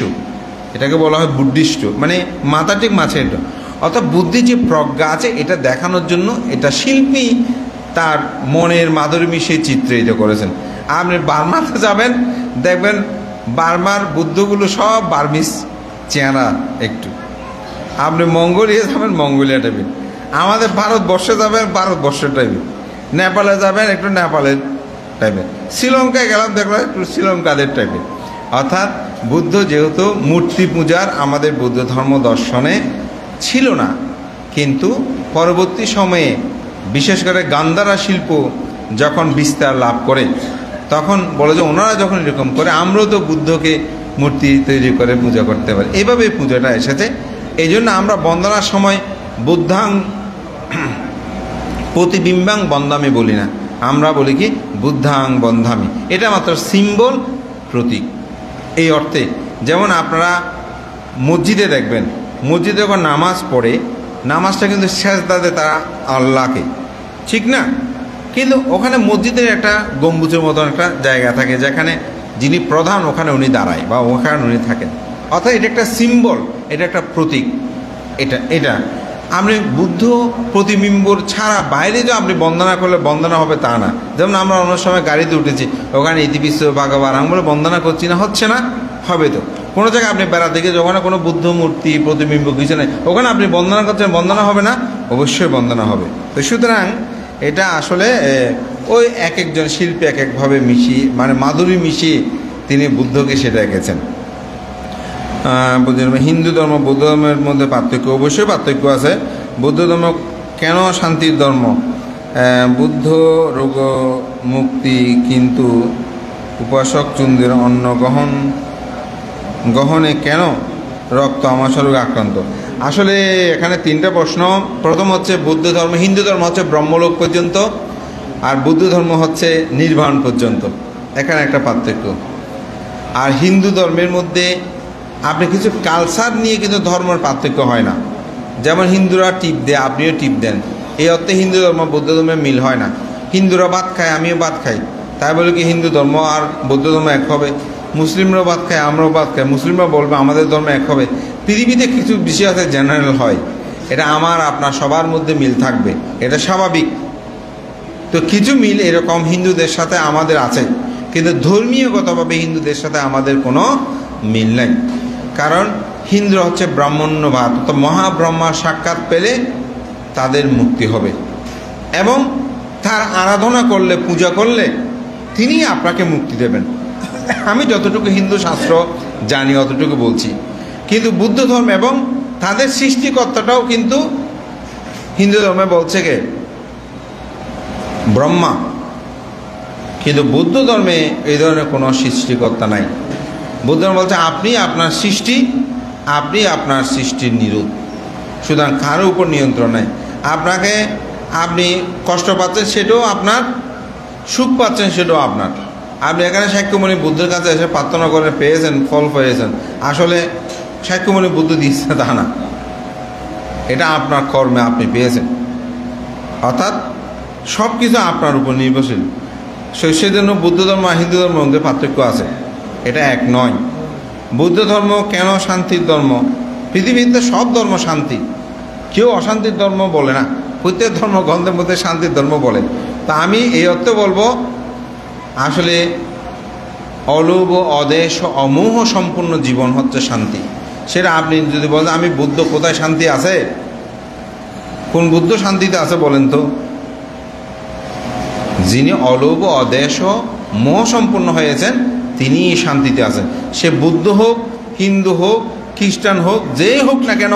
এটাকে বলা হয় বুদ্ধিস্ট, মানে মাথা ঠিক মাছের, অর্থাৎ বুদ্ধির যে প্রজ্ঞা আছে এটা দেখানোর জন্য এটা শিল্পী তার মনের মাধুরী মিশিয়ে চিত্রিত করেছেন। আপনি বার্মাতে যাবেন, দেখবেন বার্মার বুদ্ধগুলো সব বার্মিস চেহারা একটু। আপনি মঙ্গোলিয়া যাবেন, মঙ্গোলিয়া টাইপের। আমাদের ভারতবর্ষে যাবেন, ভারতবর্ষের টাইপের। নেপালে যাবেন, একটু নেপালের টাইপের। শ্রীলঙ্কায় গেলাম, দেখলাম একটু শ্রীলঙ্কাদের টাইপের। অর্থাৎ বুদ্ধ যেহেতু মূর্তি পূজার আমাদের বুদ্ধ ধর্ম দর্শনে ছিল না, কিন্তু পরবর্তী সময়ে বিশেষ করে গান্ধারা শিল্প যখন বিস্তার লাভ করে, তখন বলে যে ওনারা যখন এরকম করে, আমরাও তো বুদ্ধকে মূর্তি তৈরি করে পূজা করতে পারি। এইভাবে পূজাটা এসেছে। এই জন্য আমরা বন্দনার সময় বুদ্ধাং প্রতিবিম্বাং বন্দামি বলি না, আমরা বলি কি বুদ্ধাং বন্ধামি। এটা মাত্র সিম্বল, প্রতীক। এই অর্থে যেমন আপনারা মসজিদে দেখবেন, মসজিদে যখন নামাজ পড়ে, নামাজটা কিন্তু সেজদা দেয় তারা আল্লাহকে, ঠিক না? কিন্তু ওখানে মসজিদের একটা গম্বুজের মতন একটা জায়গা থাকে, যেখানে যিনি প্রধান ওখানে উনি দাঁড়ায় বা ওখানে উনি থাকেন। অর্থাৎ এটা একটা সিম্বল, এটা একটা প্রতীক। এটা আপনি বুদ্ধ প্রতিবিম্বর ছাড়া বাইরে যে আপনি বন্দনা করলে বন্দনা হবে তা না। যেমন আমরা অন্য সময় গাড়িতে উঠেছি, ওখানে ইতিবিশ্ব ভাগবান আমি বলে বন্দনা করছি না, হচ্ছে না, হবে তো। কোনো জায়গায় আপনি বেড়াতে গিয়ে ওখানে কোনো বুদ্ধ মূর্তি প্রতিবিম্ব কিছু নেই, ওখানে আপনি বন্দনা করছেন, বন্দনা হবে না? অবশ্যই বন্দনা হবে। তো সুতরাং এটা আসলে ওই এক একজন শিল্পী এক একভাবে মিশিয়ে, মানে মাধুরী মিশিয়ে তিনি বুদ্ধকে সেটা এঁকেছেন। হিন্দু ধর্ম বৌদ্ধ ধর্মের মধ্যে পার্থক্য, অবশ্যই পার্থক্য আছে। বৌদ্ধ ধর্ম কেন শান্তির ধর্ম? বুদ্ধ রোগ মুক্তি, কিন্তু উপাসক চুন্দের অন্ন গ্রহণে কেন রক্ত আমাশা রোগে আক্রান্ত? আসলে এখানে 3টা প্রশ্ন। প্রথম হচ্ছে বৌদ্ধ ধর্ম, হিন্দু ধর্ম হচ্ছে ব্রহ্মলোক পর্যন্ত, আর বৌদ্ধ ধর্ম হচ্ছে নির্বাণ পর্যন্ত, এখানে একটা পার্থক্য। আর হিন্দু ধর্মের মধ্যে আপনি কিছু কালচার নিয়ে কিন্তু ধর্মের পার্থক্য হয় না। যেমন হিন্দুরা টিপ দেয়, আপনিও টিপ দেন, এই অর্থে হিন্দু ধর্ম বৌদ্ধ ধর্মের মিল হয় না। হিন্দুরা ভাত খায়, আমিও ভাত খাই, তাই বলে কি হিন্দু ধর্ম আর বৌদ্ধ ধর্ম এক হবে? মুসলিমরাও ভাত খায়, আমরাও ভাত খাই, মুসলিমরা বলবে আমাদের ধর্ম এক হবে। পৃথিবীতে কিছু বিষয় আছে জেনারেল হয়, এটা আমার আপনার সবার মধ্যে মিল থাকবে, এটা স্বাভাবিক। তো কিছু মিল এরকম হিন্দুদের সাথে আমাদের আছে, কিন্তু ধর্মীয়গতভাবে হিন্দুদের সাথে আমাদের কোনো মিল নাই। কারণ হিন্দুরা হচ্ছে ব্রাহ্মণ্যবাদ, তো মহাব্রহ্মার সাক্ষাৎ পেলে তাদের মুক্তি হবে, এবং তার আরাধনা করলে, পূজা করলে তিনি আপনাকে মুক্তি দেবেন। আমি যতটুকু হিন্দু শাস্ত্র জানি অতটুকু বলছি। কিন্তু বুদ্ধ ধর্ম এবং তাদের সৃষ্টিকর্তাটাও কিন্তু হিন্দু ধর্মে বলছে কে? ব্রহ্মা। কিন্তু বৌদ্ধ ধর্মে এই ধরনের কোনো সৃষ্টিকর্তা নাই। বৌদ্ধ ধর্ম বলছে আপনি আপনার সৃষ্টি, আপনি আপনার সৃষ্টির নিরূপ, সুতরাং কারোর উপর নিয়ন্ত্রণ নাই। আপনাকে আপনি কষ্ট পাচ্ছেন সেটাও আপনার, সুখ পাচ্ছেন সেটাও আপনার। আপনি এখানে সাক্ষ্যমণি বুদ্ধের কাছে এসে প্রার্থনা করে পেয়েছেন, ফল পেয়েছেন, আসলে সাক্ষ্যমণি বুদ্ধ দিচ্ছে তা না, এটা আপনার কর্মে আপনি পেয়েছেন। অর্থাৎ সব কিছু আপনার উপর নির্ভরশীল। সেজন্য বৌদ্ধ ধর্ম আর হিন্দু ধর্মের মধ্যে পার্থক্য আছে, এটা এক নয়। বৌদ্ধ ধর্ম কেন শান্তির ধর্ম? পৃথিবীতে সব ধর্ম শান্তি, কেউ অশান্তির ধর্ম বলে না। প্রত্যেক ধর্মগ্রন্থের মধ্যে শান্তির ধর্ম বলে। তা আমি এই অর্থে বলবো, আসলে অলোভ, অদেশ, অমোহ সম্পূর্ণ জীবন হচ্ছে শান্তি। সেটা আপনি যদি বলেন আমি বুদ্ধ, কোথায় শান্তি আছে? কোন বুদ্ধ শান্তিতে আছে বলেন তো? যিনি অলোভ, অদেশ, মোহ সম্পূর্ণ হয়েছেন তিনি শান্তিতে আছেন। সে বুদ্ধ হোক, হিন্দু হোক, খ্রিস্টান হোক, যেই হোক না কেন,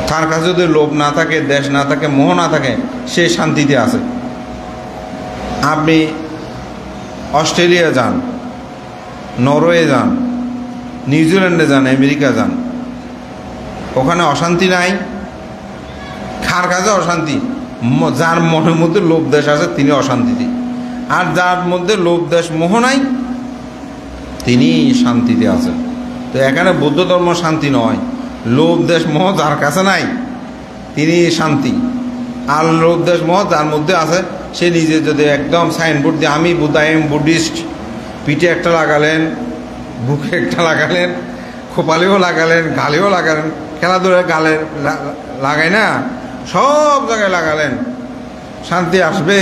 তার কাছে যদি লোভ না থাকে, দেশ না থাকে, মোহ না থাকে, সে শান্তিতে আছে। আপনি অস্ট্রেলিয়া যান, নরওয়ে যান, নিউজিল্যান্ডে যান, আমেরিকা যান, ওখানে অশান্তি নাই। কার কাছে অশান্তি? যার মনের মধ্যে লোভ দেশ আছে তিনি অশান্তিতে, আর যার মধ্যে লোভ দেশ মোহ নাই তিনি শান্তিতে আছেন। তো এখানে বৌদ্ধ ধর্ম শান্তি নয়, লোভ দেশ মোহ যার কাছে নাই তিনি শান্তি। আর লোভ দেশ মোহ যার মধ্যে আছে সে নিজে যদি একদম সাইনবোর্ড দিয়ে আমি বুদ্ধ, আই এম বুদ্ধিস্ট, পিঠে একটা লাগালেন, বুকে একটা লাগালেন, খোপালিও লাগালেন, গালেও লাগালেন, খেলাধুলায় গালে লাগাই না, সব জায়গায় লাগালেন, শান্তি আসবে?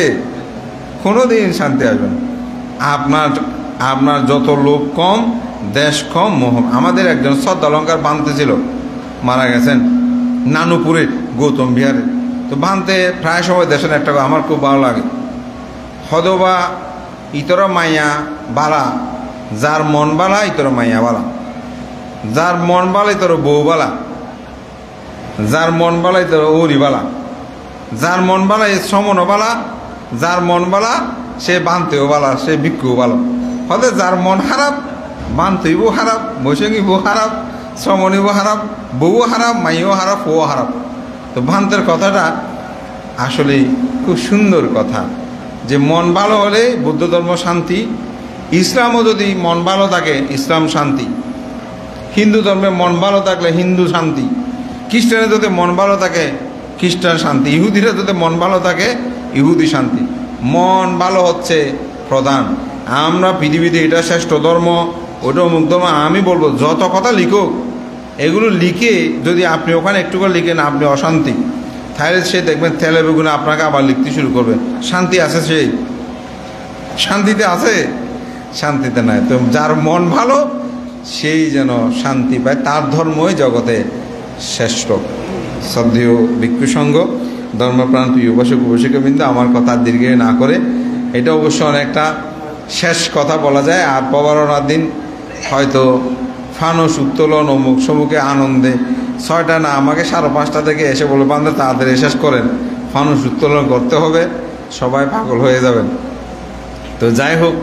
কোনো দিন শান্তি আসবে না। আপনার যত লোভ কম, দেশ কম, মোহ। আমাদের একজন শ্রদ্ধালঙ্কার বানতে ছিল, মারা গেছেন নানুপুরে, গৌতম বিহারে। তো বানতে প্রায় সময় দেশের একটা আমার খুব ভালো লাগে, হদবা ইতর মাইয়া বালা, যার মন বালা ইতর মাইয়া বালা, যার মন বালা ইতর বউ বালা, যার মন বালা ইতর ওরি বালা, যার মন বালা এ সমন বালা, যার মন বালা সে বানতেও বালা, সে ভিক্ষুও ভালো। হতে যার মন খারাপ, বানতেইব খারাপ, বৈশাখীব খারাপ, শ্রমণীব খারাপ, বউও খারাপ, মাইও খারাপ, ও খারাপ। তো ভান্তের কথাটা আসলে খুব সুন্দর কথা, যে মন ভালো হলে বৌদ্ধ ধর্ম শান্তি, ইসলামও যদি মন ভালো থাকে ইসলাম শান্তি, হিন্দু ধর্মে মন ভালো থাকলে হিন্দু শান্তি, খ্রিস্টানের যদি মন ভালো থাকে খ্রিস্টান শান্তি, ইহুদিরা যদি মন ভালো থাকে ইহুদি শান্তি। মন ভালো হচ্ছে প্রধান। আমরা পৃথিবীতে এটা শ্রেষ্ঠ ধর্ম, ওটা অমুক ধর্ম, আমি বলবো যত কথা লিখুক, এগুলো লিখে যদি আপনি ওখানে একটু করে লিখেন আপনি অশান্তি, তাহলে সে দেখবেন তেলে বেগুনে আপনাকে আবার লিখতে শুরু করবে। শান্তি আছে? সেই শান্তিতে আছে? শান্তিতে নাই। তো যার মন ভালো সেই যেন শান্তি পায়, তার ধর্মই জগতে শ্রেষ্ঠ। শ্রদ্ধেয় ভিক্ষু সংঘ, ধর্মপ্রাণ প্রিয় উপাসক উপাসিকাবৃন্দ, আমার কথা দীর্ঘ না করে, এটা অবশ্য অনেকটা শেষ কথা বলা যায়। আর প্রবারণার দিন হয়তো ফানুস উত্তোলন অমুক সমুখে আনন্দে 6টা না, আমাকে 5:30 থেকে এসে বলে বান্ধব তাড়াতাড়ি শেষ করেন, ফানুস উত্তোলন করতে হবে, সবাই পাগল হয়ে যাবেন। তো যাই হোক,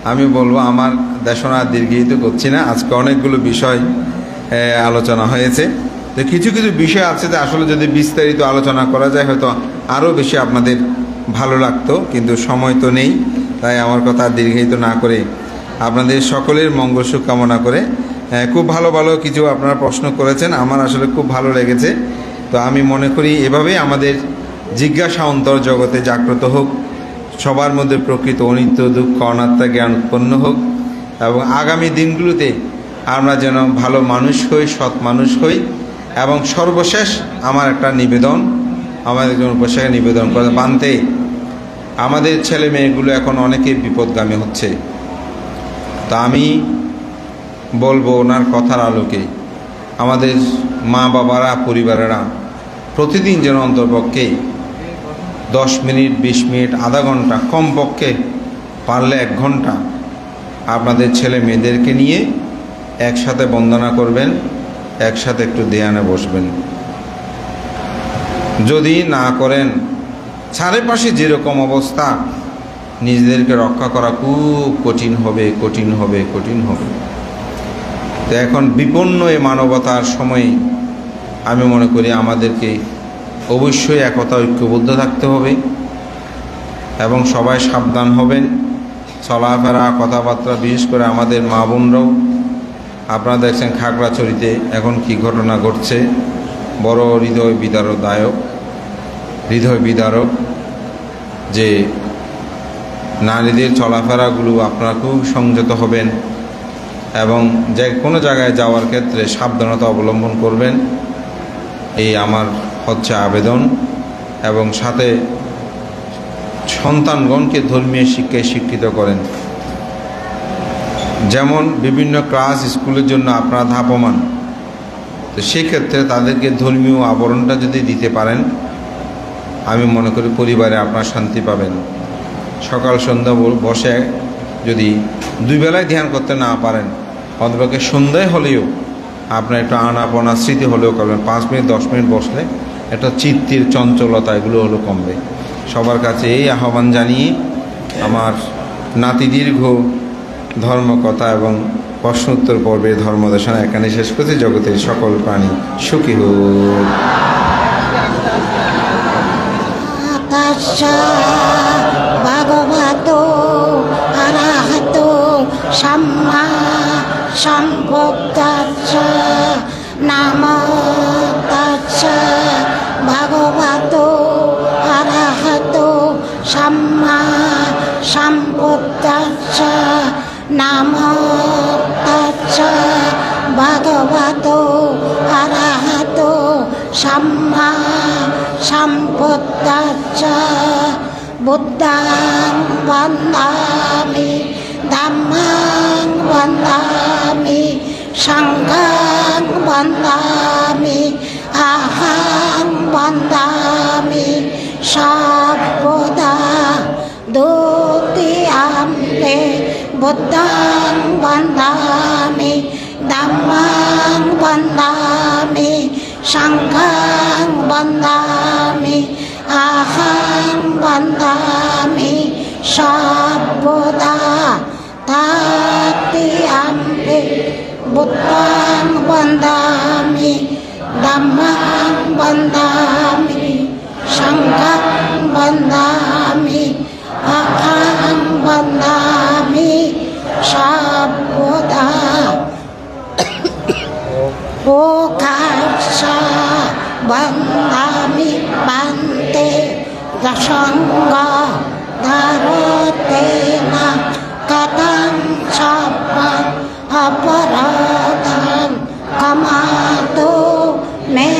আমি বলবো আমার দেশনা দীর্ঘায়িত করছি না। আজকে অনেকগুলো বিষয় আলোচনা হয়েছে। তো কিছু কিছু বিষয় আছে যে আসলে যদি বিস্তারিত আলোচনা করা যায় হয়তো আরও বেশি আপনাদের ভালো লাগতো, কিন্তু সময় তো নেই, তাই আমার কথা দীর্ঘায়িত না করে আপনাদের সকলের মঙ্গল সুখ কামনা করে, খুব ভালো ভালো কিছু আপনারা প্রশ্ন করেছেন, আমার আসলে খুব ভালো লেগেছে। তো আমি মনে করি এভাবেই আমাদের জিজ্ঞাসা অন্তর জগতে জাগ্রত হোক, সবার মধ্যে প্রকৃত অনিত্য দুঃখ অনাত্মা জ্ঞান উৎপন্ন হোক, এবং আগামী দিনগুলোতে আমরা যেন ভালো মানুষ হই, সৎ মানুষ হই। এবং সর্বশেষ আমার একটা নিবেদন, আমাদের একজন উপসাকে নিবেদন করে বানতে, আমাদের ছেলে মেয়েগুলো এখন অনেকে বিপদগামী হচ্ছে। তা আমি বলবো ওনার কথার আলোকে আমাদের মা বাবারা, পরিবারেরা প্রতিদিন যেন অন্ততপক্ষে 10 মিনিট, 20 মিনিট, আধা ঘন্টা, কমপক্ষে পারলে 1 ঘন্টা আপনাদের ছেলে মেয়েদেরকে নিয়ে একসাথে বন্দনা করবেন, একসাথে একটু ধ্যানে বসবেন। যদি না করেন, চারিপাশে যেরকম অবস্থা, নিজেদেরকে রক্ষা করা খুব কঠিন হবে, কঠিন হবে, কঠিন হবে। তো এখন বিপন্ন এই মানবতার সময়ে আমি মনে করি আমাদেরকে অবশ্যই একতা, ঐক্যবদ্ধ থাকতে হবে এবং সবাই সাবধান হবেন। চলাফেরা, কথাবার্তা, বিশেষ করে আমাদের মা বোনরাও, আপনারা দেখছেন খাগড়াছড়িতে এখন কি ঘটনা ঘটছে, বড় হৃদয় বিদারক, যে নারীদের চলাফেরাগুলো আপনারা খুব সংযত হবেন এবং যে কোনো জায়গায় যাওয়ার ক্ষেত্রে সাবধানতা অবলম্বন করবেন, এই আমার হচ্ছে আবেদন। এবং সাথে সন্তানগণকে ধর্মীয় শিক্ষায় শিক্ষিত করেন। যেমন বিভিন্ন ক্লাস স্কুলের জন্য আপনারা ধাপমান, তো সেক্ষেত্রে তাদেরকে ধর্মীয় আবরণটা যদি দিতে পারেন, আমি মনে করি পরিবারে আপনারা শান্তি পাবেন। সকাল সন্ধ্যা বসে যদি 2 বেলায় ধ্যান করতে না পারেন, অন্তপক্ষে সন্ধ্যায় হলেও আপনার একটু আনাপনা স্মৃতি হলেও করবেন। 5 মিনিট 10 মিনিট বসলে একটা চিত্তের চঞ্চলতা এগুলো হলো কমবে। সবার কাছে এই আহ্বান জানিয়ে আমার নাতি দীর্ঘ ধর্মকথা এবং প্রশ্নোত্তর পর্বে ধর্মদেশনা এখানে শেষ করতে, জগতের সকল প্রাণী সুখী হোক। ভগবতো অরহতো সম্মা সম্বুদ্ধস্য নমো তস্যৈ। ভগবতো অরহতো সম্মা সম্বুদ্ধস্য নমো তস্যৈ। ভগবতো অরহতো সম্মা সম্বুদ্ধস্য। বুদ্ধং বন্দামি, ধম্মং বন্দামি, সংঘং বন্দামি, অহং বন্দামি সর্বদা। দ্বিতীয়াম্পি বুদ্ধং বন্দামি, ধম্মং বন্দামি, সংঘং বন্দামি, অহং বন্দামি সর্বদা। তৃতীয়াম্পি বুদ্ধং বন্দামি, ধম্মং বন্দামি, সংঘং বন্দামি, অহং বন্দামি সর্বদা। ওকার্ষ বন্দামি বান্তে দশঙ্গ ধারতেনা কথং সব্বং অপরাধং ক্ষমাতো মে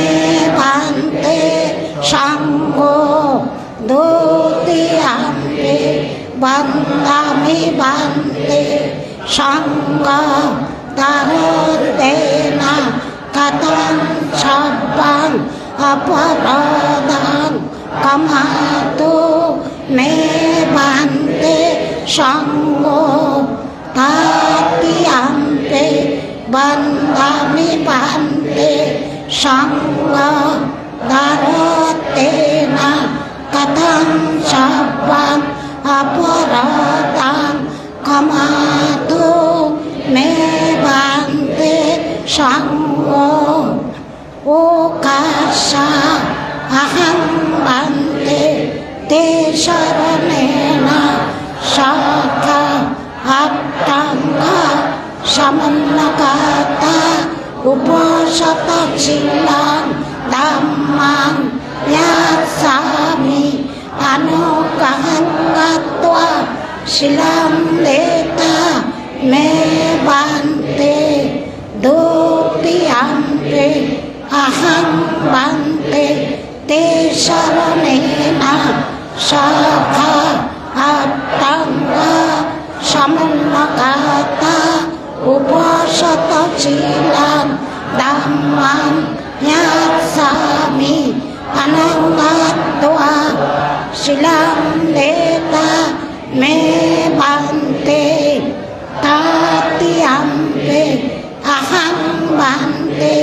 বান্তে সঙ্গো। দ্বিতীয়াম্পি বন্দামি বান্তে সঙ্গ ধারতেনা কথং সব্বং অপরাধং ক্ষমাতো মে বান্তে সঙ্গো। তৃতীয়াম্পি বন্দামি বান্তে সঙ্গ ধারতেনা কথং সব্বং অপরাধং ক্ষমাতো মে বান্তে সঙ্গো। ওকার্ষ অহং Bhante তেষা samannagata uposata silang dhammang nyasami anugahan gatva silang deta me bante dutiyampe aham bante te saranena sakha attanga samannagata uposata silang dhammang nyasami anangatva silang deta me bante tatiyampe aham bante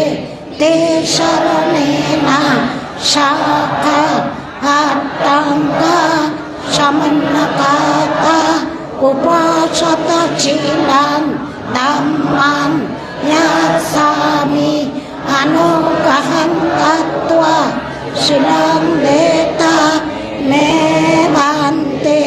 te saranena sakha attanga samannagata uposata silang dhammang nyasami anugahan gatva silang deta me bante.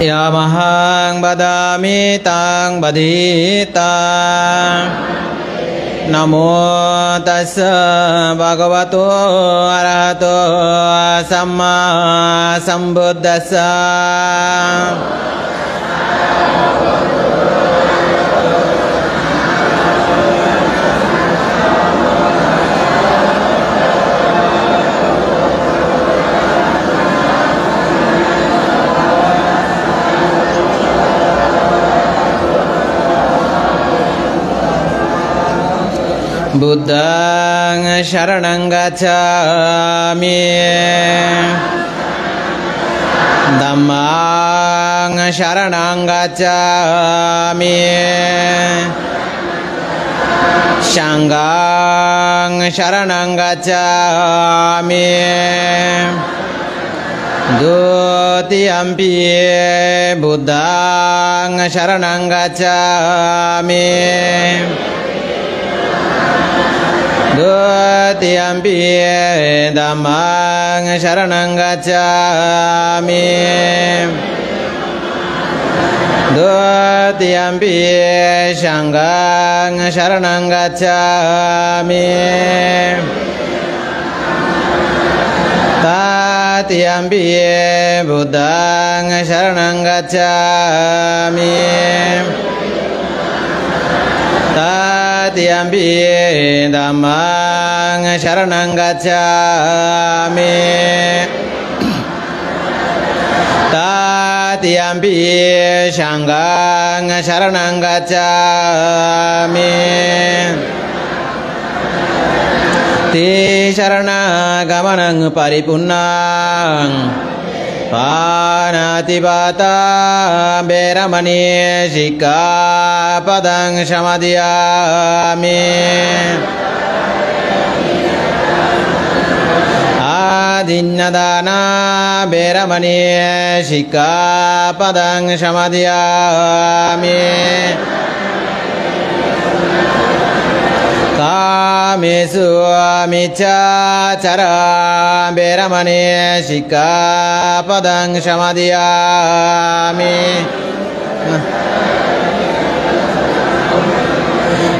Yamahang badami tang badita Namo tassa bhagavato arahato samma sambuddhassa Buddhang sharanang gacchami Dhammang sharanang gacchami Sanghang sharanang gacchami Dutiyampi Buddhang sharanang gacchami Dutiyampi dhammang sharanang gacchami Dutiyampi sanghang sharanang gacchami Tatiyampi buddhang sharanang gacchami Tatiyampi dhammang sharanang gacchami Tatiyampi sanghang sharanang gacchami Ti sarana gamanang paripunnang Panatipata beramani sikkhapadang samadhiyami Adinnadana beramani sikkhapadang samadhiyami Kamesu miccacara beramani sikkhapadang samadhiyami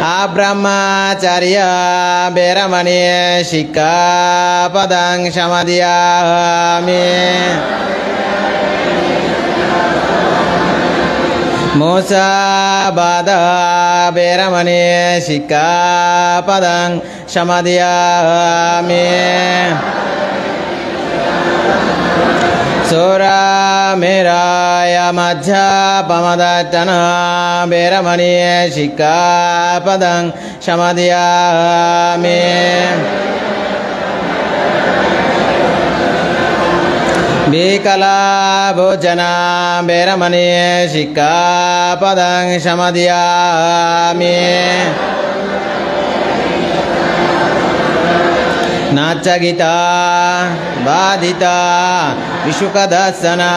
Abrahmacharya beramani sikkhapadang samadhiyami Musabada beramani sikkhapadang samadhiyami Sura meraya majja pamadatana beramani sikkhapadang samadhiyami Bikala bhojana beramani sikkhapadang samadhiyami Nacha gita badita vishukadasana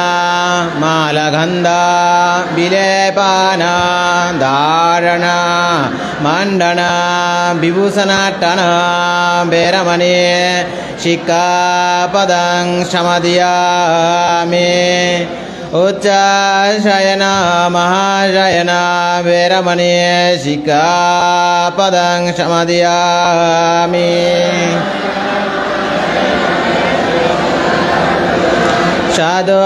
malagandha vilepana dharana mandana vibhusanatana veramani sikkhapadang samadhiyami Uccashayana mahashayana veramani sikkhapadang samadhiyami Sadhu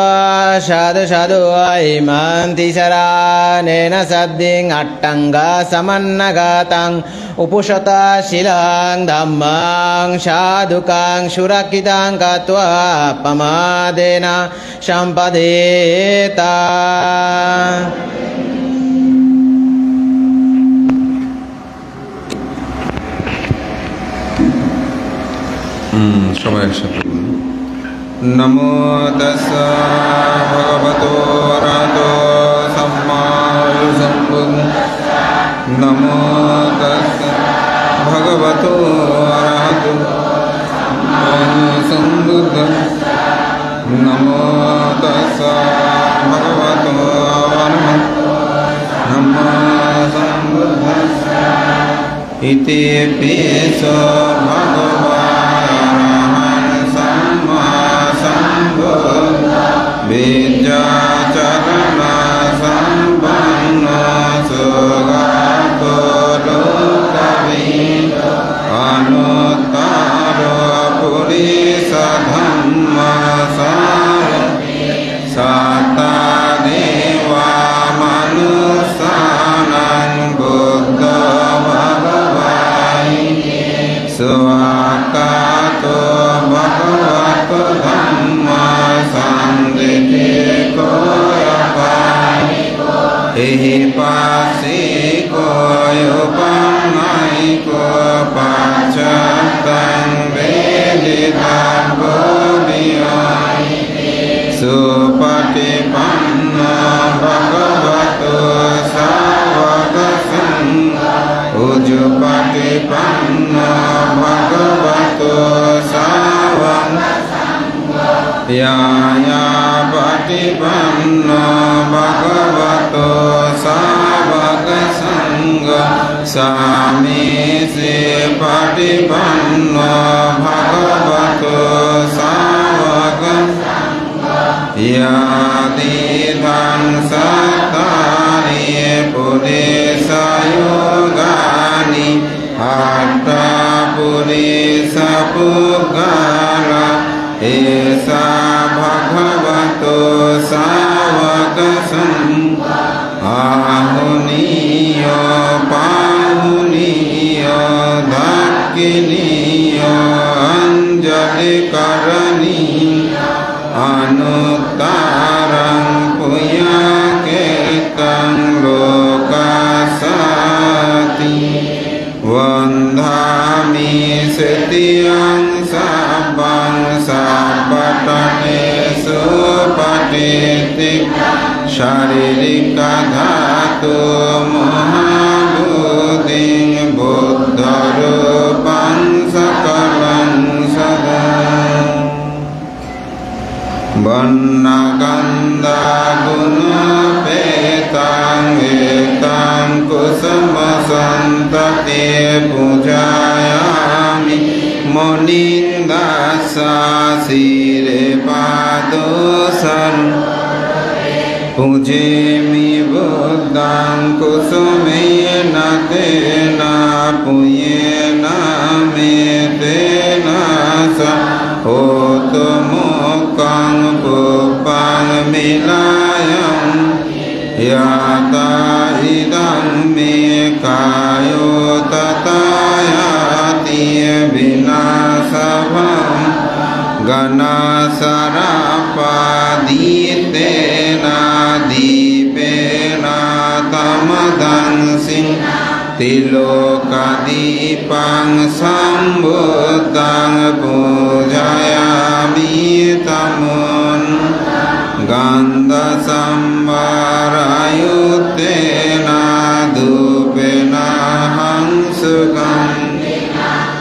sadhu sadhu imanti saranena sadding attanga samannagatang upusata silang dhammang sadhukang surakitang katva pamadena sampadeta সবাই একসাথে नमो तस्सा भगवतो अरहतो सम्मा सम्बुद्ध नमो तस्सा भगवतो अरहतो सम्बुद्ध नमो तस्सा भगवतो अरहतो सम्मा सम्बुद्ध इति पिसो Vijacarana sampanna sugato lokavido anuttaro purisa dhamma sarati satta deva manusanang buddha bhagavai suakato bhagavato dhamma Ehi pasiko yopannaiko pacatang veditang bodhiyai supatipanna bhagavato savaka sangha ujupatipanna bhagavato savaka Yaya patipanna bhagavato savaka sangha Samisi patipanna bhagavato savaka Yadidhan sattari purisa yogani Atta purisa puggala Esa bhagavato savaka sangha ahuniyo pahuniyo dhakkiniyo anjali karaniyo anuttarang puyaketam lokasati vandhami setiyang sabang sapatane supatitik sharirika dhatu mahabuding buddharupang sakalang sadang Vannagandha guna petang ekam kusama santati pujayami monindasa sire padosan pujemi buddhang kusumena tena puyena metena sa Otomokang pupang milayang Yata idang mikayo tatayati vinasavam Ganasarapaditena dipena tamadang sing Tilokadipang sambuddhang pujayami tamun Gandha sambarayutena dupena hangsukam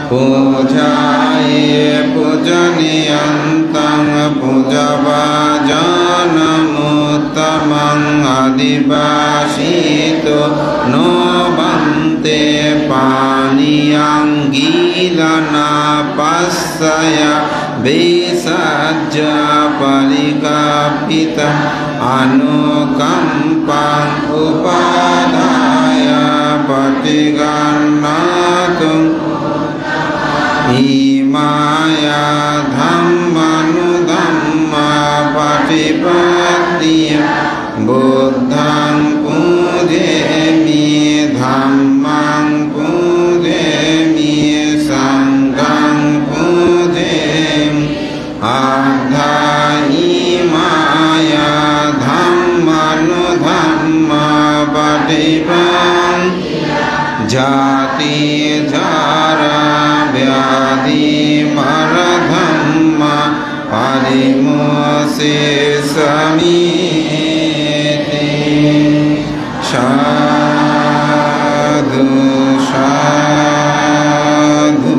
Pujaye pujaniyantang pujavajanamuttamang adibasito no bante passaya besajja parikapita anukampang upadaya patigannatum imaya dhammanudhamma patipattiya buddhang pujemi dhammang pujemi sanghang pujemi addha imaya dhammanudhamma patipattiya jati jara vyadi maradhamma parimose samiti sadhu sadhu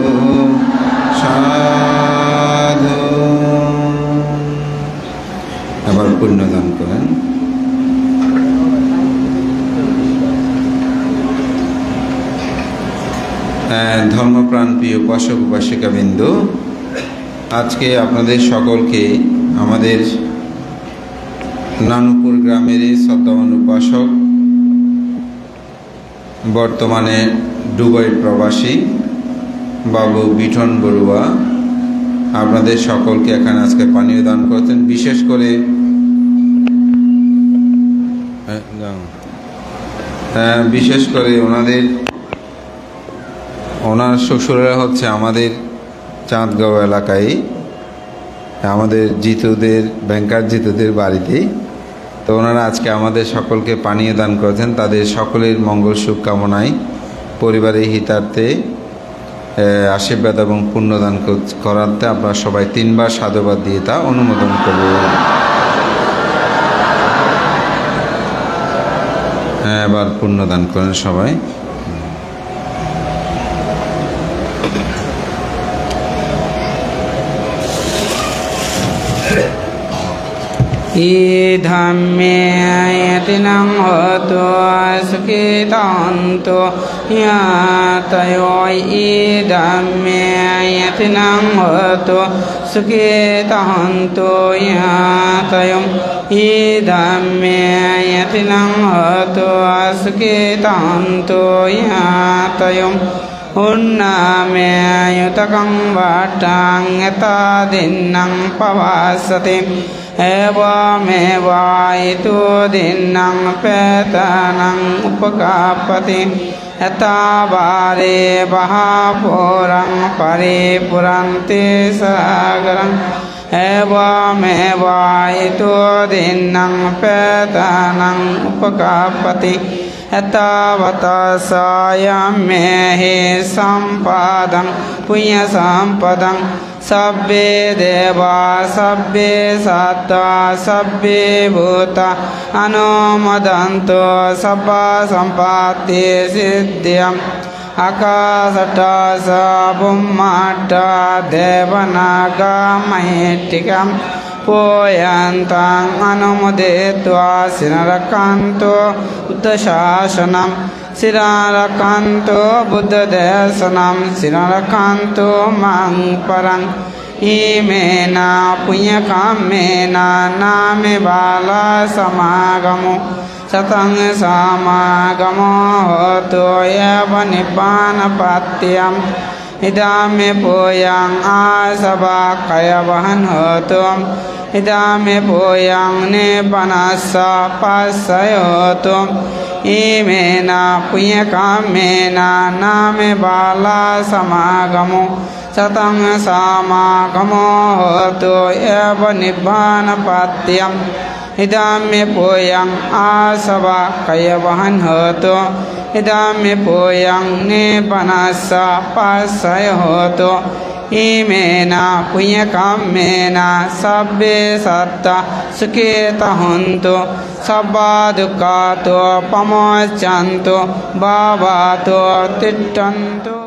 sadhu আবার পুণ্যদান করেন। ধর্মপ্রাণ প্রিয় উপাসক উপাসিকাবৃন্দ, আজকে আপনাদের সকলকে আমাদের নানুপুর গ্রামের শ্রদ্ধাবান উপাসক, বর্তমানে দুবাই প্রবাসী বাবু বিঠন বড়ুয়া আপনাদের সকলকে এখানে আজকে পানীয় দান করতেন। বিশেষ করে ওনার শ্বশুরেরা হচ্ছে আমাদের চাঁদগাঁও এলাকায়, আমাদের জিতুদের ব্যাংকার জিতুদের বাড়িতেই। তো ওনারা আজকে আমাদের সকলকে পানীয় দান করেছেন। তাদের সকলের মঙ্গল সুখ কামনায় পরিবারের হিতার্থে আশীর্বাদ এবং পুণ্যদান করাতে আপনারা সবাই 3 বার সাধুবাদ দিয়ে তা অনুমোদন করব। এবার পুণ্যদান করেন সবাই। idhamme yatinam hotu sukitanto yatayo idhamme yatinam hotu sukitanto yatayo idhamme yatinam hotu sukitanto yatayo unname yutakam vatang etadinnam pavasati evamewa itu dinnang petanang upakapati etavare bahapurang paripuranti sagarang evamewa itu dinnang petanang upakapati etavata sayamehi sampadang punya sampadang sabbe deva sabbe satta sabbe bhuta anomadanto sabba sampatti siddhyam akasata sabumata devanaga mahitikam poyantang anumodetva sinarakanto uddhasasanam sirarakanto buddha desanam sirarakanto mang parang imena punya kamena name bala samagamo satang samagamo hotu eva nibbana patyam idame poyang asaba kaya bahan hotum idame poyang nibbanasa pasayotum imena punya kamena name bala samagamo satang samagamo hotu eva nibbana patyam idame poyang asaba kaya bahan hotu idame poyang nibbanasa pasayotum imena punya kamena sabbe satta suketa honto sabba dukkhato pamoccanto bhavato tittanto